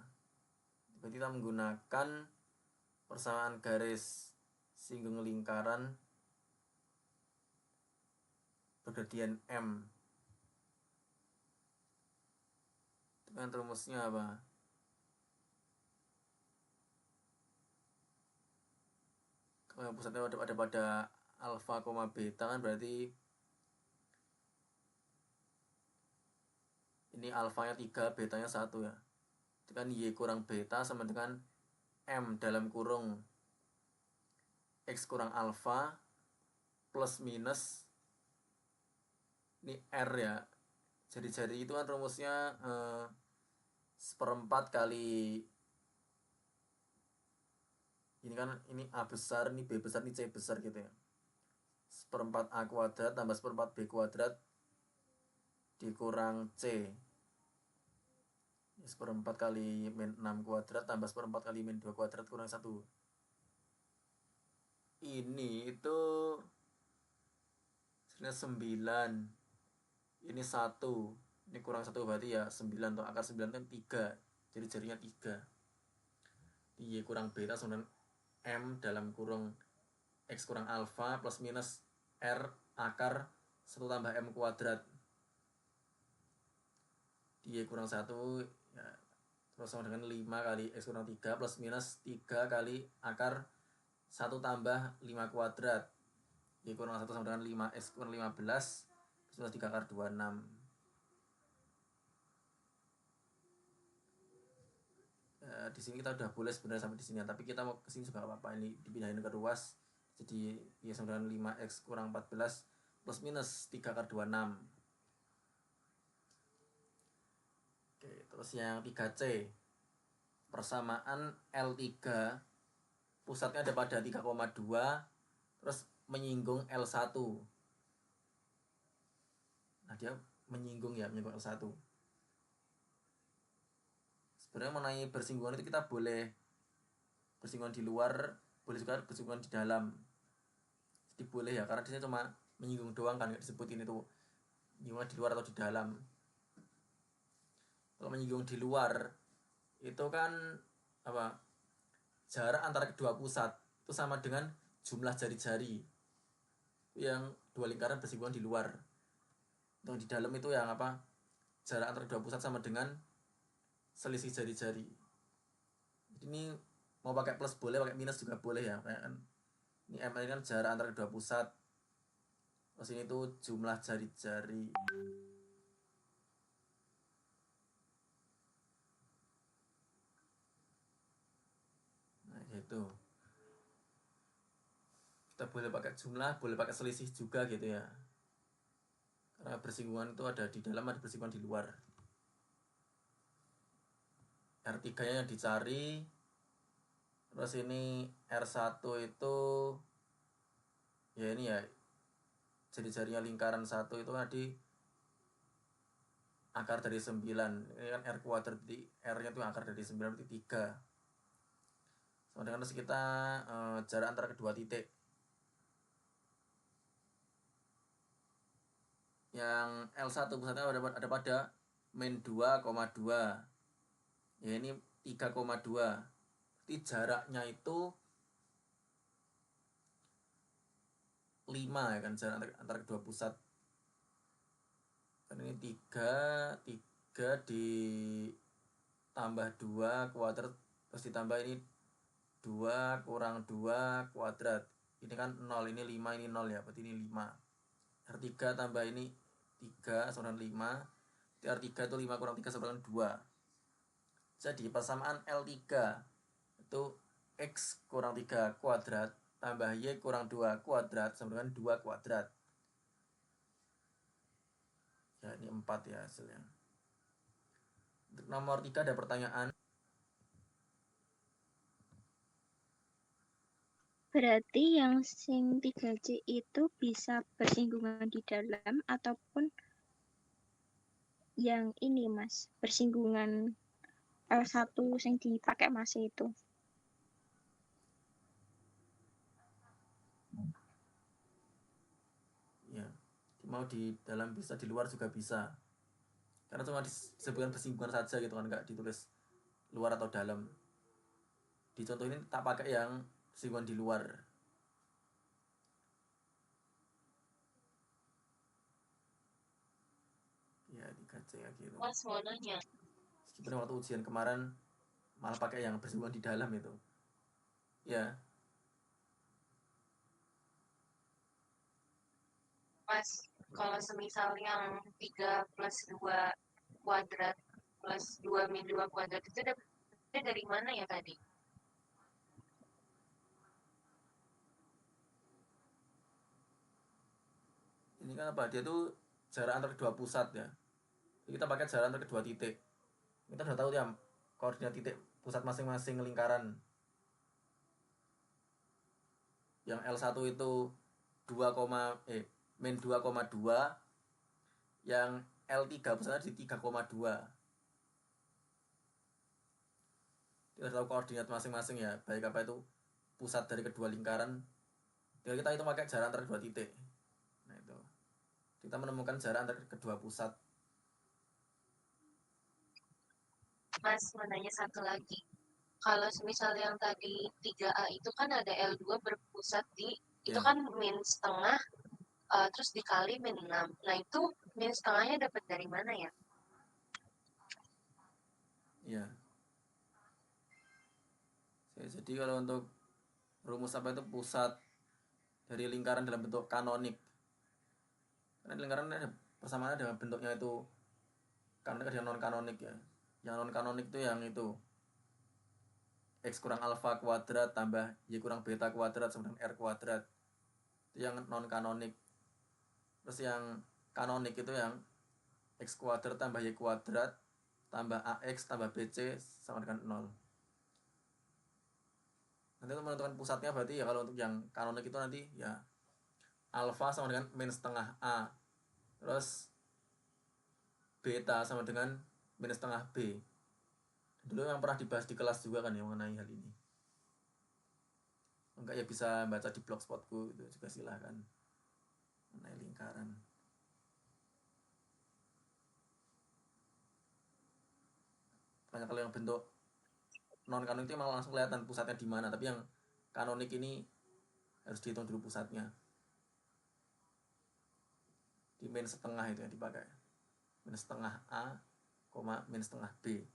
Berarti kita menggunakan persamaan garis singgung lingkaran bergradien M. Itu kan rumusnya apa? Kalau pusatnya ada pada alfa, beta kan berarti ini alfanya 3, betanya 1 ya. Itu kan Y kurang beta sama dengan M dalam kurung X kurang alfa plus minus ini R ya. Jari-jari itu kan rumusnya 1/4 kali ini kan, ini A besar, ini B besar, ini C besar gitu ya. 1/4 A kuadrat tambah 1/4 B kuadrat dikurang C. 1/4 kali min 6 kuadrat tambah 1/4 kali min 2 kuadrat kurang 1. Ini itu sebenarnya 9. Ini 1. Ini kurang 1 berarti ya 9 atau akar 9 kan 3. Jadi jarinya 3. Y kurang beta sama dengan M dalam kurung X kurang alfa plus minus R akar 1 tambah M kuadrat Y kurang 1 ya, terus sama dengan 5 kali X kurang 3 plus minus 3 kali akar 1 tambah 5 kuadrat. Y kurang 1 sama dengan 5X kurang 15 plus minus 3 akar 26. Di sini kita udah boleh sebenarnya sampai di sini, tapi kita mau ke sini juga gak apa-apa. Ini dipindahin ke ruas, jadi Y sama dengan 5X kurang 14 plus minus 3 akar 26. Oke, terus yang 3C, persamaan L3 pusatnya ada pada 3,2 terus menyinggung L1. Nah, dia menyinggung L1. Sebenarnya mengenai bersinggungan itu kita boleh bersinggungan di luar, boleh juga bersinggungan di dalam. Jadi boleh ya, karena disini cuma menyinggung doang kan, nggak disebutin itu menyinggung di luar atau di dalam. Kalau menyinggung di luar itu kan apa, jarak antara kedua pusat itu sama dengan jumlah jari-jari yang dua lingkaran bersinggungan di luar. Yang di dalam itu yang apa, jarak antara kedua pusat sama dengan selisih jari-jari. Jadi ini mau pakai plus boleh, pakai minus juga boleh ya, kayak kan ini M ini kan jarak antara kedua pusat, terus ini tuh jumlah jari-jari. Nah gitu, kita boleh pakai jumlah, boleh pakai selisih juga gitu ya, karena bersinggungan itu ada di dalam, ada bersinggungan di luar. R3 nya yang dicari, terus ini R1 itu ya ini ya, jari-jarinya lingkaran 1 itu tadi akar dari 9. Ini kan R kuadrat, jadi R nya itu akar dari 9 berarti 3. Sama dengan terus kita jarak antara kedua titik. Yang L1 pusatnya ada pada min 2,2. Ya ini 3,2. Berarti jaraknya itu 5 ya kan, jarak antara kedua pusat. Kan ini 3 ditambah 2 kuadrat terus ditambah ini 2 kurang 2 kuadrat. Ini kan 0, ini 5, ini 0 ya, berarti ini 5. R3 tambah ini 3 sama dengan 5. R3 itu 5 kurang 3 sama dengan 2. Jadi persamaan L3 itu X kurang 3 kuadrat tambah Y kurang 2 kuadrat sama dengan 2 kuadrat. Ya ini 4 ya hasilnya. Untuk nomor 3 ada pertanyaan. Berarti yang sing 3C itu bisa bersinggungan di dalam ataupun yang ini Mas, bersinggungan L1 yang dipakai Mas itu. Ya, mau di dalam bisa, di luar juga bisa. Karena cuma disebutkan bersinggungan saja gitu kan, nggak ditulis luar atau dalam. Di contoh ini tak pakai yang bersinggungan di luar. Ya 3C ya gitu. Mas mau nanya, Meskipun waktu ujian kemarin malah pakai yang bersinggungan di dalam itu. Ya, Mas, kalau semisal yang 3 plus 2 kuadrat plus 2 min 2 kuadrat itu dapetnya dari mana ya tadi? ini kan apa, dia tuh jarak antara kedua pusat ya. Jadi kita pakai jarak antara kedua titik. Kita sudah tahu ya koordinat titik pusat masing-masing lingkaran. Yang L1 itu 2, min 2,2. Yang L3 pusatnya di 3,2. Kita tahu koordinat masing-masing ya, baik apa itu pusat dari kedua lingkaran. Tinggal kita hitung pakai jarak antara kedua titik. Nah itu, kita menemukan jarak antara kedua pusat. Mas mau nanya satu lagi. Kalau semisal yang tadi 3A itu kan ada L2 berpusat di, itu Ya, kan min setengah, terus dikali min 6. Nah itu min setengahnya dapat dari mana ya? Ya. Jadi kalau untuk rumus apa itu pusat dari lingkaran dalam bentuk kanonik. Karena lingkaran ada persamaannya dengan bentuknya itu kanonik ada yang non kanonik ya. Yang non kanonik itu yang itu X kurang alfa kuadrat tambah Y kurang beta kuadrat sama dengan R kuadrat. Itu yang non kanonik. Terus yang kanonik itu yang X kuadrat tambah Y kuadrat tambah AX tambah BC sama dengan 0. Nanti untuk menentukan pusatnya berarti ya kalau untuk yang kanonik itu nanti ya alfa sama dengan min setengah A. Terus beta sama dengan min setengah B. Dulu yang pernah dibahas di kelas juga kan ya mengenai hal ini. Enggak ya bisa baca di blogspotku itu juga silahkan mengenai lingkaran. Makanya kalau yang bentuk non kanonik itu malah langsung kelihatan pusatnya di mana, tapi yang kanonik ini harus dihitung dulu pusatnya. Di min setengah itu yang dipakai. Min setengah A, min setengah B.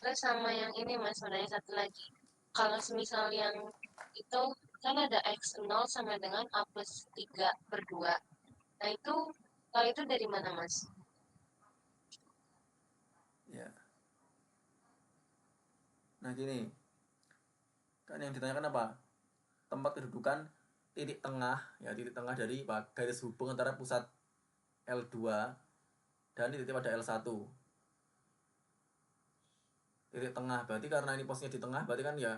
Terus sama yang ini Mas, sebenarnya satu lagi. Kalau semisal yang itu kan ada X0 sama dengan A plus 3/2. Nah itu, kalau itu dari mana Mas? Ya. Nah gini, kan yang ditanyakan apa? Tempat kedudukan titik tengah, ya titik tengah dari garis hubung antara pusat L2 dan titik pada L1. Titik tengah berarti karena ini posisinya di tengah berarti kan ya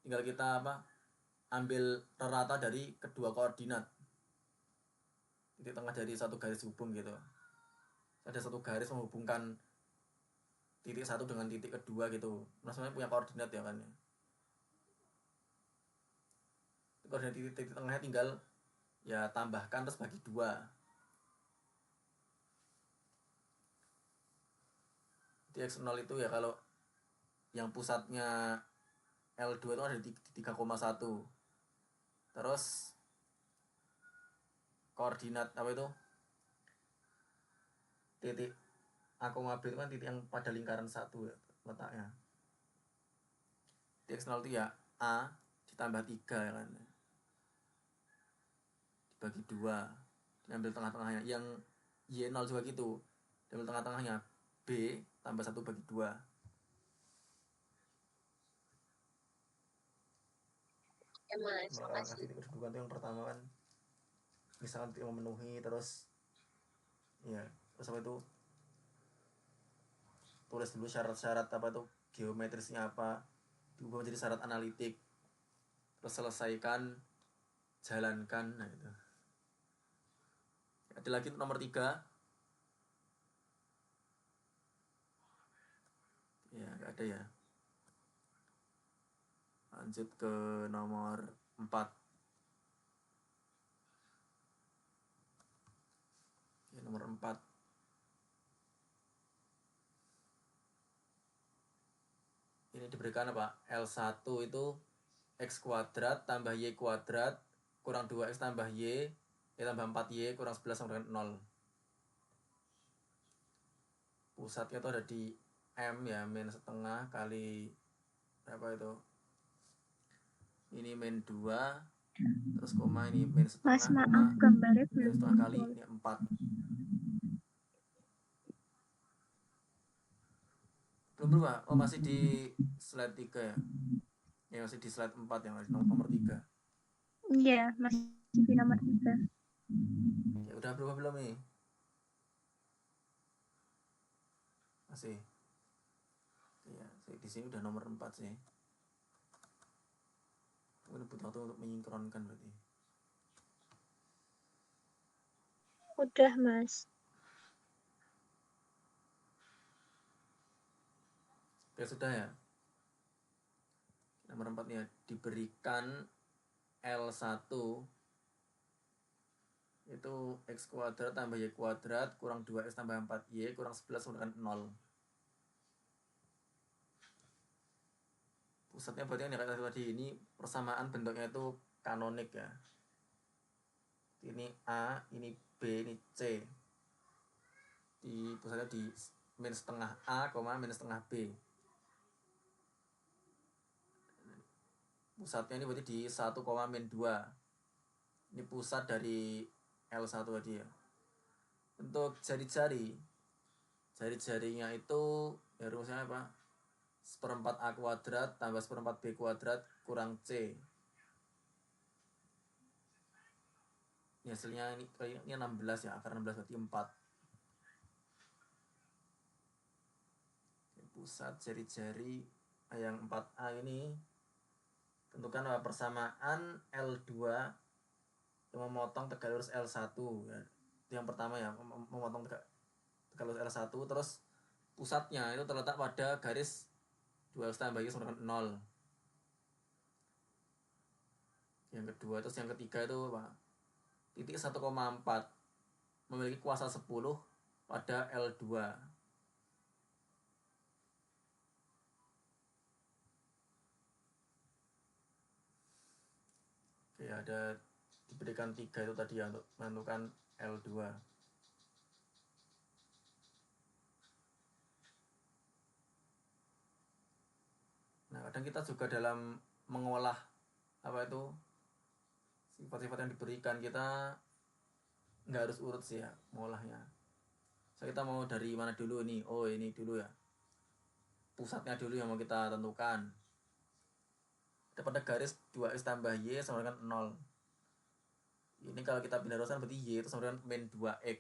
tinggal kita ambil rata dari kedua koordinat. Titik tengah dari satu garis hubung gitu. Ada satu garis menghubungkan titik satu dengan titik kedua gitu. Nah sebenarnya punya koordinat ya kan ya. Koordinat titik tengahnya tinggal ya tambahkan terus bagi 2. Di X0 itu ya kalau yang pusatnya L2 itu ada di 3,1. Terus koordinat apa itu? Titik A, B itu kan titik yang pada lingkaran 1 ya, letaknya. Di X0 itu ya A ditambah 3 ya kan. Dibagi 2. Diambil tengah-tengahnya. Yang Y0 juga gitu. Diambil tengah-tengahnya B tambah 1 bagi 2. Mas, Melakukan makasih. titik kedudukan itu yang pertama kan misalkan titik memenuhi terus ya terus apa itu tulis dulu syarat-syarat apa tuh geometrisnya apa diubah menjadi syarat analitik terus selesaikan jalankan. Nah itu ada lagi untuk nomor 3 ya nggak ada ya. Lanjut ke nomor 4. Ya, nomor 4 ini diberikan apa? L1 itu X kuadrat tambah Y kuadrat kurang 2X tambah Y tambah 4Y kurang 11 sama dengan 0. Pusatnya itu ada di M ya, min setengah kali berapa itu? Ini min 2 terus koma ini min setengah Mas, maaf koma gambarnya min belum setengah kali muncul. ini 4. Belum berubah? Oh masih di slide 3 ya? Ya masih di slide 4 yang nomor 3. Iya, masih di nomor 3. Ya udah berubah belum nih? Masih. Ya, di sini udah nomor 4 sih. Ini butuh waktu untuk menyinkronkan berarti. Udah, Mas. Oke sudah ya. Nomor 4 ya diberikan L1 itu X kuadrat tambah Y kuadrat kurang 2X tambah 4Y kurang 11 sama dengan 0. Pusatnya berarti kan ya tadi ini persamaan bentuknya itu kanonik ya. Ini A, ini B, ini C. Di pusatnya di min setengah A, min setengah B. Pusatnya ini berarti di 1, min 2. Ini pusat dari L1 tadi ya. Untuk jari-jarinya itu ya rumusnya apa? 1/4 A kuadrat tambah 1/4 B kuadrat kurang C. Ini hasilnya ini 16 ya, akar 16 berarti 4. Pusat jari-jari yang 4A ini tentukan apa? Persamaan L2 yang memotong tegak lurus L1 ya. Itu yang pertama ya, memotong tegak lurus L1, terus pusatnya itu terletak pada garis 2 tambah Y sama dengan 0. Yang kedua, terus yang ketiga itu apa? Titik 1,4 memiliki kuasa 10 pada L2. Oke, ada diberikan 3 itu tadi ya untuk menentukan L2. Nah, kadang kita juga dalam mengolah apa itu sifat-sifat yang diberikan, kita nggak harus urut sih ya mengolahnya. So, kita mau dari mana dulu nih? Oh, ini dulu ya. Pusatnya dulu yang mau kita tentukan. Pada garis 2x tambah Y sama dengan 0. Ini kalau kita pindah ruasan berarti Y itu sama dengan min 2x.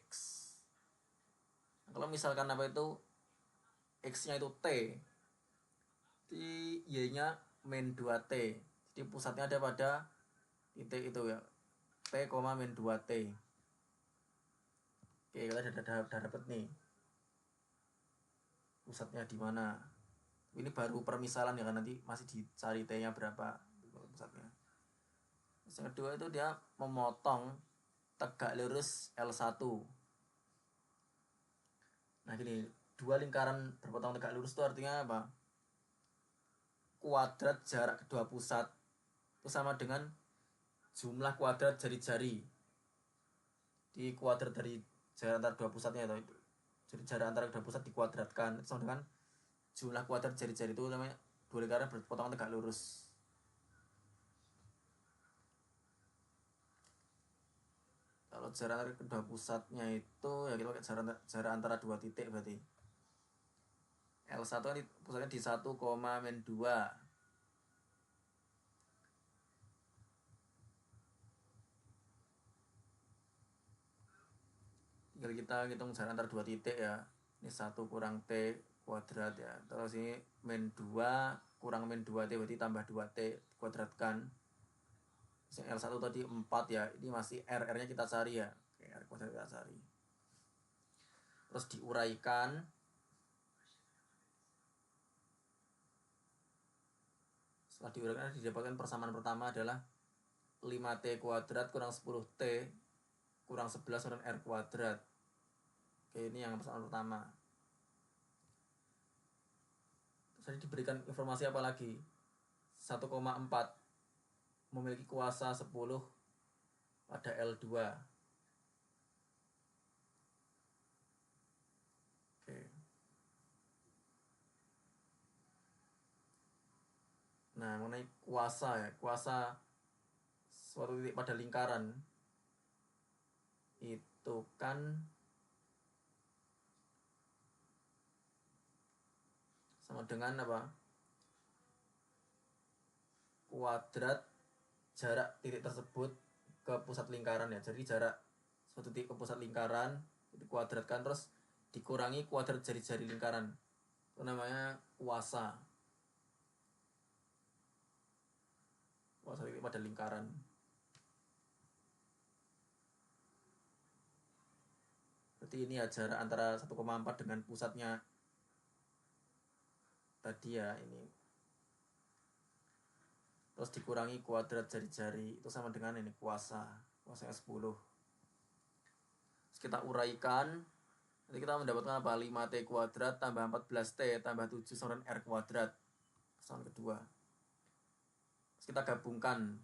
Nah, kalau misalkan apa itu X-nya itu T, di Y-nya min 2T. Jadi pusatnya ada pada titik itu ya, T, min 2T. Oke, kita udah dapat nih pusatnya di mana. Ini baru permisalan ya kan, nanti masih dicari T-nya berapa pusatnya. Terus yang kedua itu dia memotong tegak lurus L1. Nah gini, dua lingkaran berpotong tegak lurus itu artinya apa? Kuadrat jarak kedua pusat itu sama dengan jumlah kuadrat jari-jari di kuadrat dari jarak antara dua pusatnya itu. Jadi jarak antara kedua pusat dikuadratkan itu sama dengan jumlah kuadrat jari-jari, itu namanya dua lingkaran berpotong tegak lurus. Kalau jarak antara kedua pusatnya itu ya kita pakai jarak antara dua titik berarti. L1 kan pusatnya di 1, min 2. Tinggal kita hitung jarak antara dua titik ya. Ini 1 kurang T kuadrat ya. Terus ini min 2 kurang min 2T berarti tambah 2T kuadratkan. L1 tadi 4 ya. Ini masih R-nya kita cari ya. Oke, R kuadrat kita cari. Terus diuraikan. Setelah diuraikan didapatkan persamaan pertama adalah 5T kuadrat kurang 10T kurang 11 dengan R kuadrat. Oke, ini yang persamaan pertama. Terus tadi diberikan informasi apa lagi? 1,4 memiliki kuasa 10 pada L2. Oke. Nah, mengenai kuasa ya, kuasa suatu titik pada lingkaran itu kan sama dengan apa? Kuadrat jarak titik tersebut ke pusat lingkaran ya. Jadi jarak suatu titik ke pusat lingkaran dikuadratkan terus dikurangi kuadrat jari-jari lingkaran. Itu namanya kuasa. Kuasa titik pada lingkaran. Berarti ini ya jarak antara 1,4 dengan pusatnya tadi ya ini. Terus dikurangi kuadrat jari-jari itu sama dengan ini kuasanya 10. Terus kita uraikan. Nanti kita mendapatkan apa? 5T kuadrat tambah 14T tambah 7 sama dengan R kuadrat. Persamaan kedua. Kita gabungkan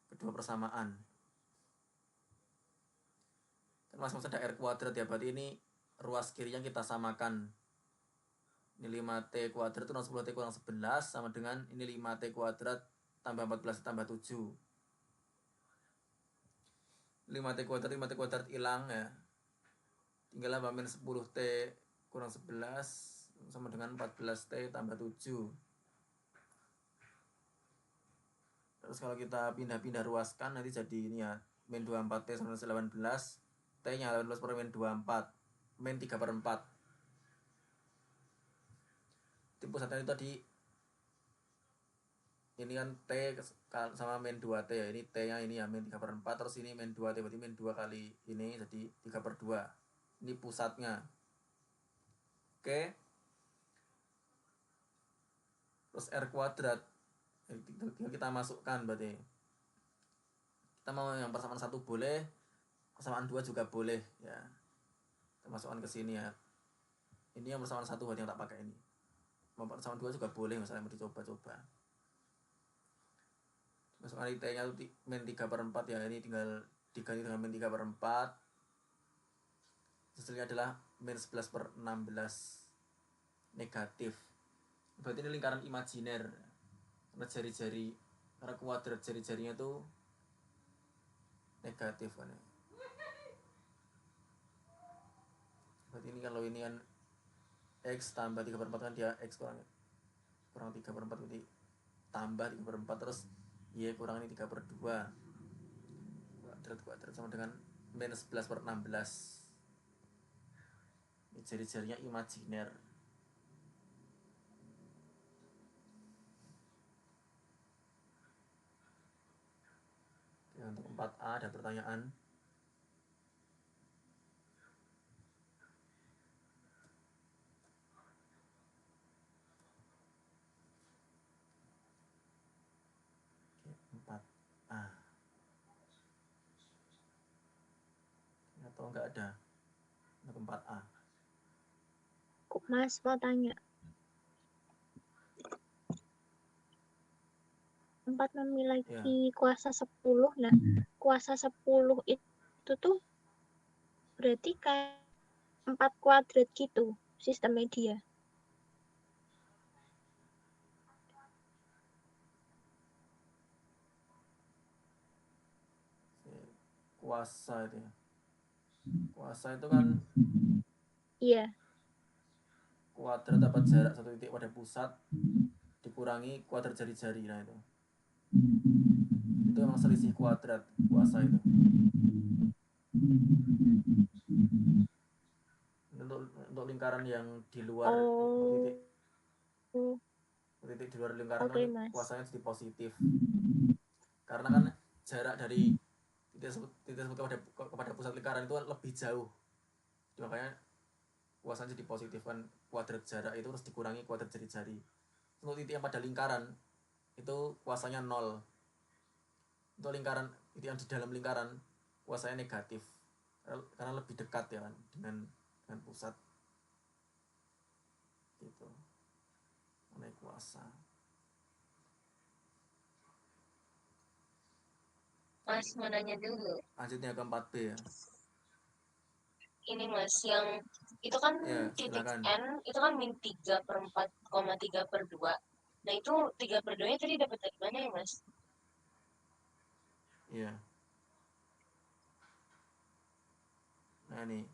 kedua persamaan. Kan masing-masing ada R kuadrat ya, berarti ini ruas kirinya kita samakan. Ini 5T kuadrat itu 10T kurang 11 sama dengan ini 5T kuadrat tambah 14 tambah 7. 5T kuadrat hilang ya. Tinggal apa min 10T kurang 11 sama dengan 14T tambah 7. Terus kalau kita pindah-pindah ruaskan nanti jadi ini ya, min 24T sama dengan 18, T nya 18 per min 24, min 3 per 4. Di pusatnya itu tadi ini kan T sama min 2T ya, ini T nya ini ya min 3 per 4, terus ini min 2T, berarti min 2 kali ini jadi 3 per 2. Ini pusatnya. Oke. Terus R kuadrat kita masukkan, berarti kita mau yang persamaan 1 boleh, persamaan 2 juga boleh ya. Kita masukkan ke sini ya. Ini yang persamaan 1 berarti yang tak pakai ini. Mau persamaan 2 juga boleh, misalnya mau dicoba-coba. Masukkan T-nya itu min 3 per 4 ya, ini tinggal diganti dengan min 3 per 4. Hasilnya adalah min 11 per 16 negatif. Berarti ini lingkaran imajiner. Karena jari-jari, karena kuadrat jari-jarinya itu negatif kan ya. Berarti ini kalau ini kan X tambah 3 per 4 kan dia X kurang 3 per 4, berarti tambah 3 per 4 terus Y kurang ini 3 per 2. Kuadrat sama dengan min 11 per 16. Ini jari-jarinya imajiner. Oke, untuk 4A ada pertanyaan? Oke, 4A. Atau enggak ada untuk 4A? Mas mau tanya. 4 memiliki kuasa 10. Nah, kuasa 10 itu tuh berarti kayak 4 kuadrat gitu sistemnya dia. Kuasa itu ya. Kuasa itu kan Iya. kuadrat dapat jarak satu titik pada pusat dikurangi kuadrat jari-jari, nah itu memang selisih kuadrat kuasa itu. Untuk lingkaran yang di luar titik di luar lingkaran Oke, kan Mas. kuasanya jadi positif, karena kan jarak dari titik tersebut kepada pusat lingkaran itu lebih jauh, makanya kuasanya jadi positif kan, kuadrat jarak itu terus dikurangi kuadrat jari-jari. Untuk titik yang pada lingkaran itu kuasanya 0. Untuk lingkaran itu yang di dalam lingkaran kuasanya negatif karena lebih dekat ya kan dengan pusat gitu. Mengenai kuasa. Mas mau nanya dulu. Lanjutnya ke 4B ya. Ini Mas, yang itu kan Ya, titik silakan. N itu kan min 3 per 4,3 per 2. Nah itu 3 per 2 nya tadi dapat dari mana ya Mas? Iya. Nah ini,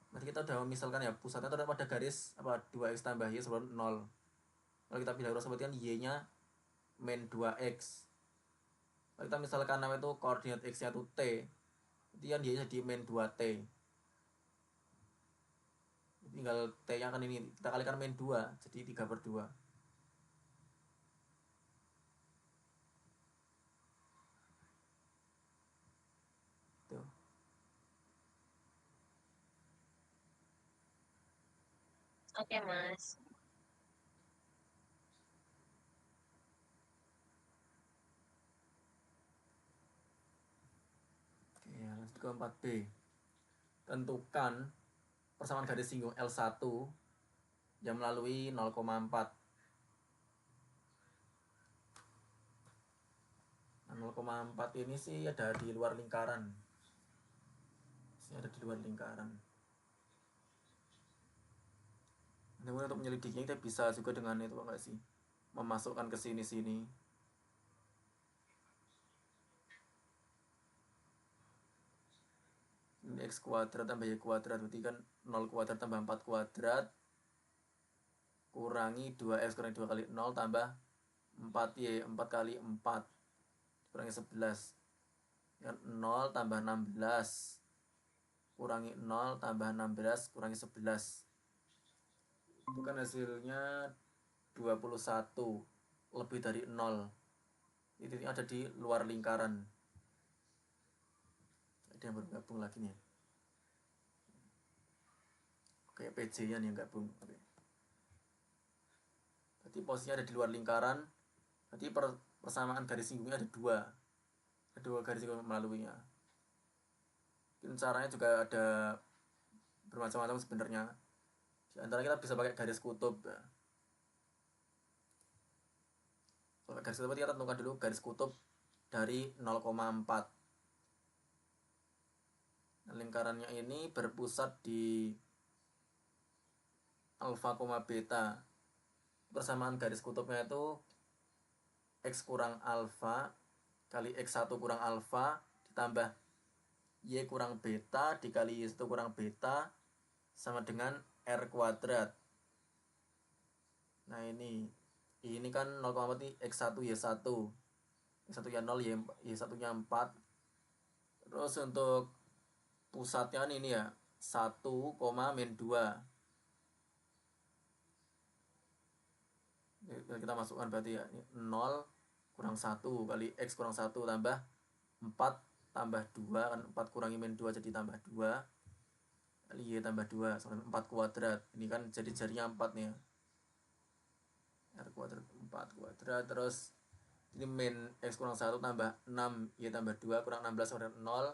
nanti kita udah misalkan ya pusatnya terdapat pada garis 2x tambah y sama 0. Kalau kita pindah ruas berarti kan y nya min 2x. Kalau kita misalkan nama itu koordinat x nya itu t, berarti kan y nya jadi min 2t. Tinggal t nya kan ini kita kalikan min 2 jadi 3 per 2. Tuh. Oke Mas. Oke, lanjut ke 4B. Tentukan persamaan garis singgung L1 yang melalui 0,4. 0,4 ini sih ada di luar lingkaran. Ini ada di luar lingkaran. Namun untuk menyelidiknya kita bisa juga dengan itu enggak sih? Memasukkan ke sini-sini. Ini x kuadrat tambah y kuadrat, berarti kan 0 kuadrat tambah 4 kuadrat kurangi 2x kurangi 2 kali 0 tambah 4y, 4 kali 4 kurangi 11 kan 0 tambah 16 kurangi 0 tambah 16 kurangi 11, itu kan hasilnya 21 lebih dari 0. Ini ada di luar lingkaran. Ada yang bergabung lagi nih. Oke, PJ nya nih yang gabung. Oke. Berarti posisinya ada di luar lingkaran. Berarti persamaan garis singgungnya ada dua garis singgung melaluinya. Mungkin caranya juga ada bermacam-macam sebenarnya. Di antara kita bisa pakai garis kutub ya. Kalau garis kutub kita tentukan dulu garis kutub dari 0,4. Nah, lingkarannya ini berpusat di alfa, beta. Persamaan garis kutubnya itu x kurang alfa kali x1 kurang alfa ditambah y kurang beta dikali y1 kurang beta sama dengan r kuadrat. Nah ini kan 0,4 ini x1 y1. X1 nya 0, y1 nya 4. Terus untuk pusatnya ini ya 1, min 2. Kita masukkan berarti ya ini 0 kurang 1 kali x kurang 1 tambah 4 tambah 2 kan 4 kurangi min 2 jadi tambah 2 kali y tambah 2 sama 4 kuadrat. Ini kan jadi jarinya 4 nih ya. R kuadrat 4 kuadrat terus ini min x kurang 1 tambah 6 y tambah 2 kurang 16 sama dengan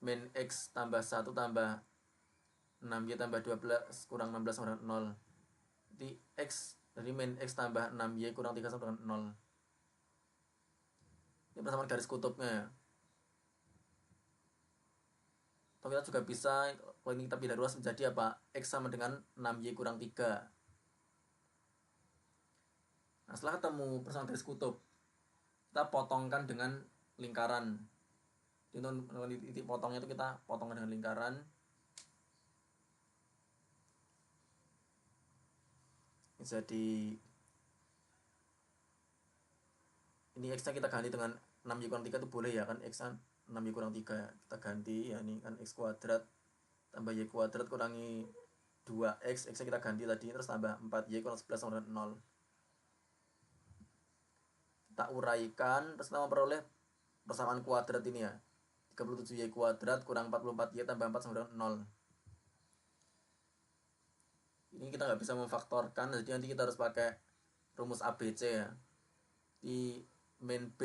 0 min x tambah 1 tambah 6 y tambah 12 kurang 16 sama dengan 0. Jadi x dari min x tambah 6y kurang 3 sama dengan 0. Ini persamaan garis kutubnya ya. Atau kita juga bisa, kalau ini kita pindah ruas menjadi apa? X sama dengan 6y kurang 3. Nah, setelah ketemu persamaan garis kutub, kita potongkan dengan lingkaran. Jadi titik potongnya itu kita potongkan dengan lingkaran. Jadi ini x-nya kita ganti dengan 6y kurang 3 itu boleh ya kan, x-nya 6y kurang 3 kita ganti ya, ini kan x kuadrat tambah y kuadrat kurangi 2x, x-nya kita ganti tadi terus tambah 4y kurang 11 sama dengan 0. Kita uraikan terus kita memperoleh persamaan kuadrat ini ya, 37y kuadrat kurang 44y tambah 4 sama dengan 0. Ini kita nggak bisa memfaktorkan, jadi nanti kita harus pakai rumus ABC ya. Di min B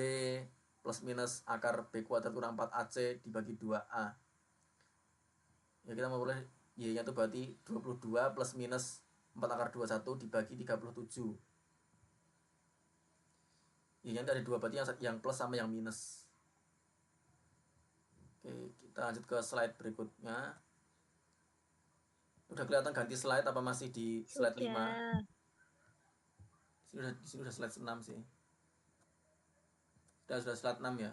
plus minus akar B kuadrat kurang 4AC dibagi 2A. Ya kita memperoleh Y-nya itu berarti 22 plus minus 4 akar 21 dibagi 37. Y-nya ada 2 berarti yang plus sama yang minus. Oke, kita lanjut ke slide berikutnya. Udah kelihatan ganti slide apa masih di slide 5? Di sini udah slide 6 sih. Sudah slide 6 ya.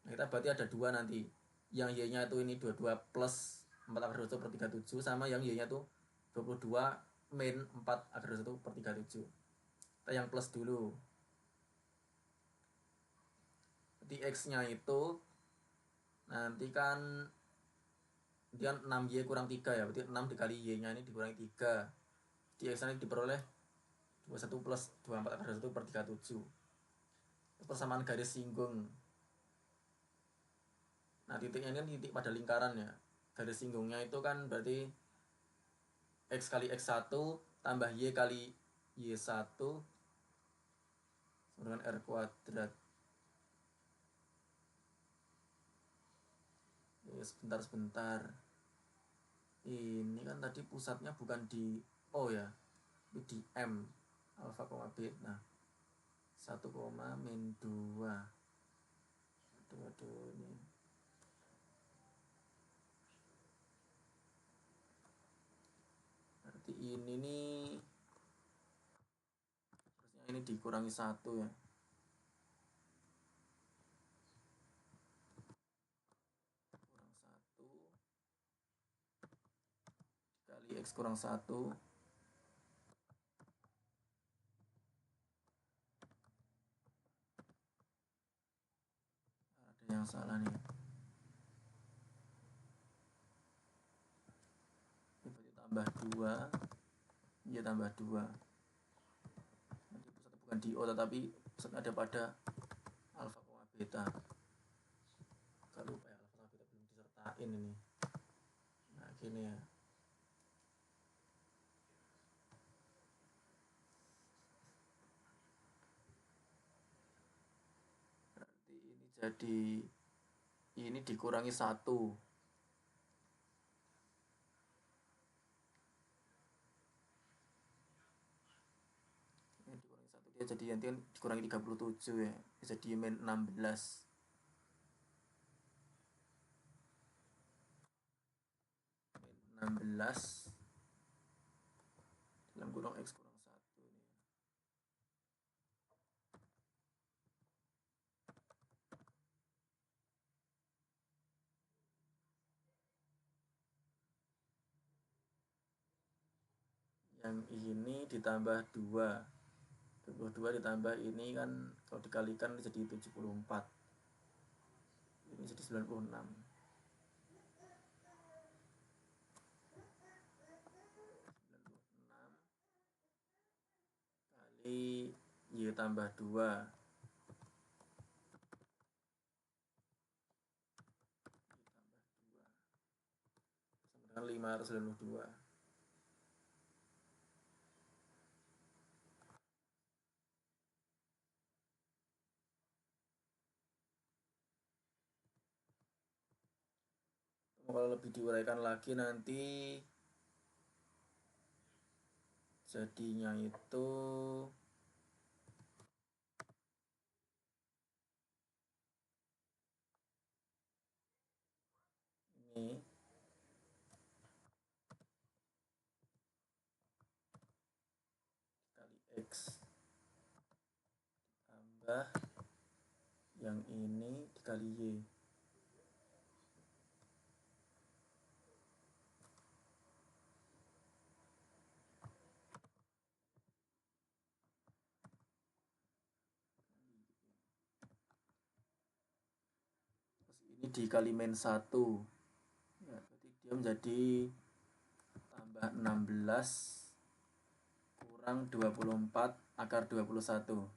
Nah, kita berarti ada 2 nanti. Yang Y-nya itu ini 22 plus 4 akar 21 per 37 sama yang Y-nya itu 22 min 4 akar 21 per 37. Kita yang plus dulu. Jadi X-nya itu nanti kan dia 6Y kurang 3 ya, berarti 6 dikali Y-nya ini dikurangi 3. Di X-nya ini diperoleh 21 plus 24 akar 21 per 37. Persamaan garis singgung. Nah, titiknya ini kan titik pada lingkaran ya. Garis singgungnya itu kan berarti X kali X1 tambah Y kali Y1 sama dengan R kuadrat. Sebentar. Ini kan tadi pusatnya bukan di O ya, tapi di M, alfa, B. Nah, 1, min 2. Aduh ini. Berarti ini nih harusnya ini dikurangi 1 ya. Kurang 1 dikali X kurang 1. Ada yang salah nih. Berarti tambah 2. Ya tambah 2. Nanti pusatnya bukan di O tetapi pusatnya ada pada alfa, beta. Gak lupa ya, alfa sama beta belum disertain ini. Nah gini ya. Berarti ini jadi ini dikurangi 1. Ini dikurangi 1 dia jadi nanti kan dikurangi 37 ya. Bisa di min 16. Min 16 dalam kurung X kurang 1 nih. Yang ini ditambah 2. 22 ditambah ini kan kalau dikalikan jadi 74. Ini jadi 96. 96 kali Y tambah 2. Y tambah 2 sama dengan 592. Kalau lebih diuraikan lagi nanti jadinya itu ini kali X tambah yang ini dikali Y. Terus ini dikali min 1 ya, berarti dia menjadi tambah 16 kurang 24 akar 21. Akar 21.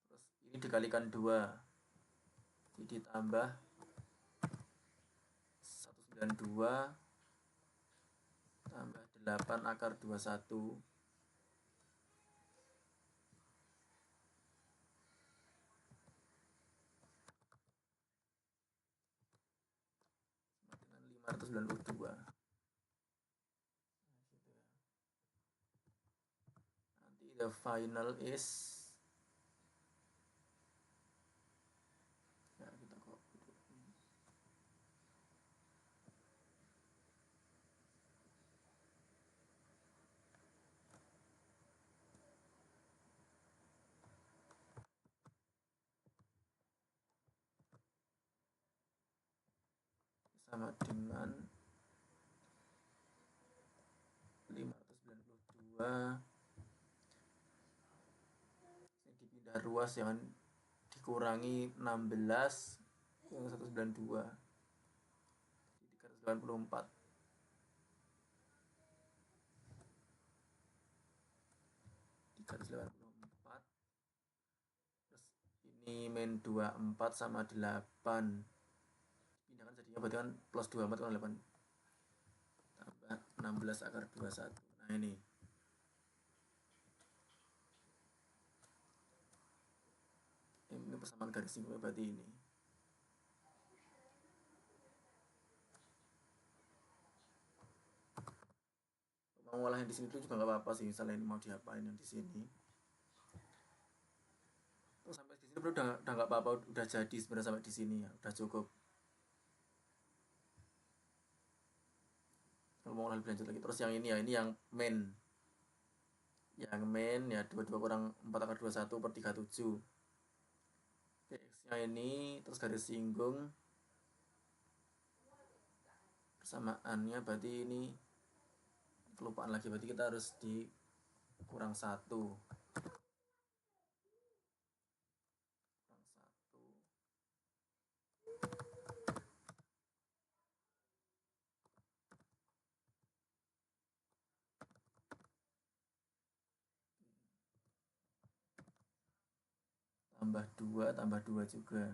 Terus ini dikalikan 2. Jadi tambah 192 tambah 8 akar 21. Sama dengan 592. Nah, gitu ya. Nanti the final is ya kita copy dulu. Sama dengan 592. Ini dipindah ruas jangan dikurangi 16 yang 192. Jadi 384. 384. Terus ini min 24 sama 8. Dipindahkan jadinya berarti kan plus 24 kan 8. Tambah 16 akar 21. Nah ini. Ini persamaan garis ini berarti ini. ngolah yang di sini tuh juga nggak apa-apa sih, misalnya ini mau diapain yang di sini. Terus sampai di sini bro udah nggak apa-apa, udah jadi sebenarnya sampai di sini ya, udah cukup. Kalau mau ngolah lebih lanjut lagi, terus yang ini ya, ini yang main. Yang main ya 22 kurang 4 akar 21 per 37. Oke, yang ini terus garis singgung persamaannya berarti ini kelupaan lagi, berarti kita harus dikurang 1 kurang 1 tambah 2 juga.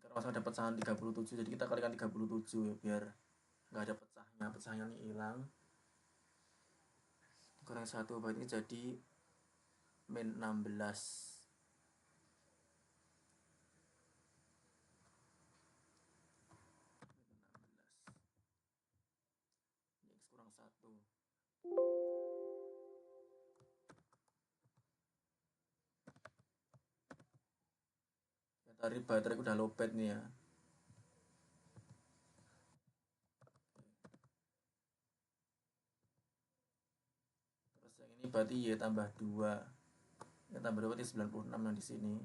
Karena masih ada pecahan 37, jadi kita kalikan 37 ya, biar nggak ada pecahnya ini hilang. Kurang 1 berarti jadi min 16. Ini X kurang 1. Ya, tadi baterai udah lowbat nih ya. Terus yang ini berarti Y tambah 2. Y tambah 2 berarti 96 yang di sini.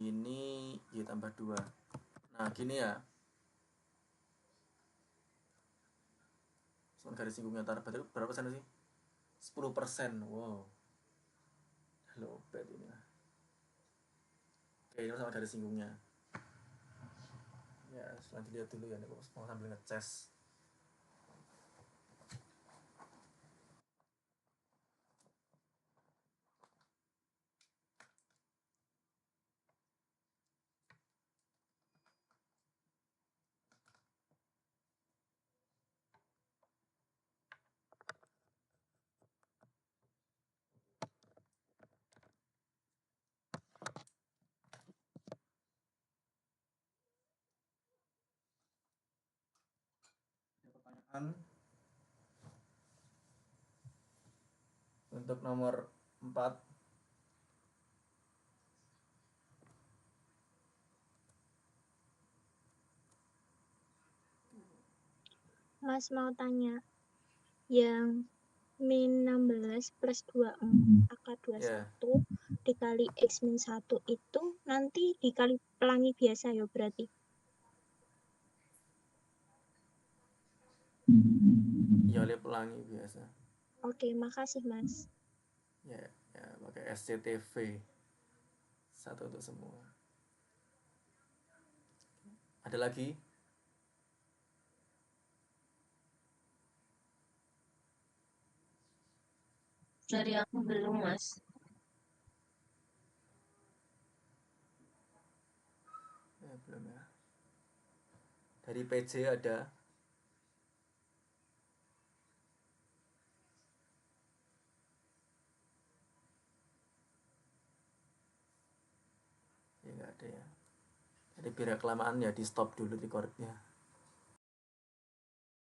Ini Y tambah 2. Nah, gini ya. Soal garis singgungnya antara baterai berapa persen sih? 10%. Wow. Lowbat ini lah. Oke, ini sama garis singgungnya. Ya, setelah dilihat dulu ya, nih mau sambil ngecas. Pertanyaan untuk nomor 4. Mas mau tanya, yang min 16 plus 24 akar 21 dikali X min 1 itu nanti dikali pelangi biasa ya berarti? Ya, oleh pelangi biasa. Oke, makasih Mas. Ya, pakai SCTV. Satu untuk semua. Ada lagi? Dari aku belum, Mas. Ya, belum ya. Dari PJ ada. Ya, nggak ada ya. Jadi biar kelamaan ya di stop dulu recordnya.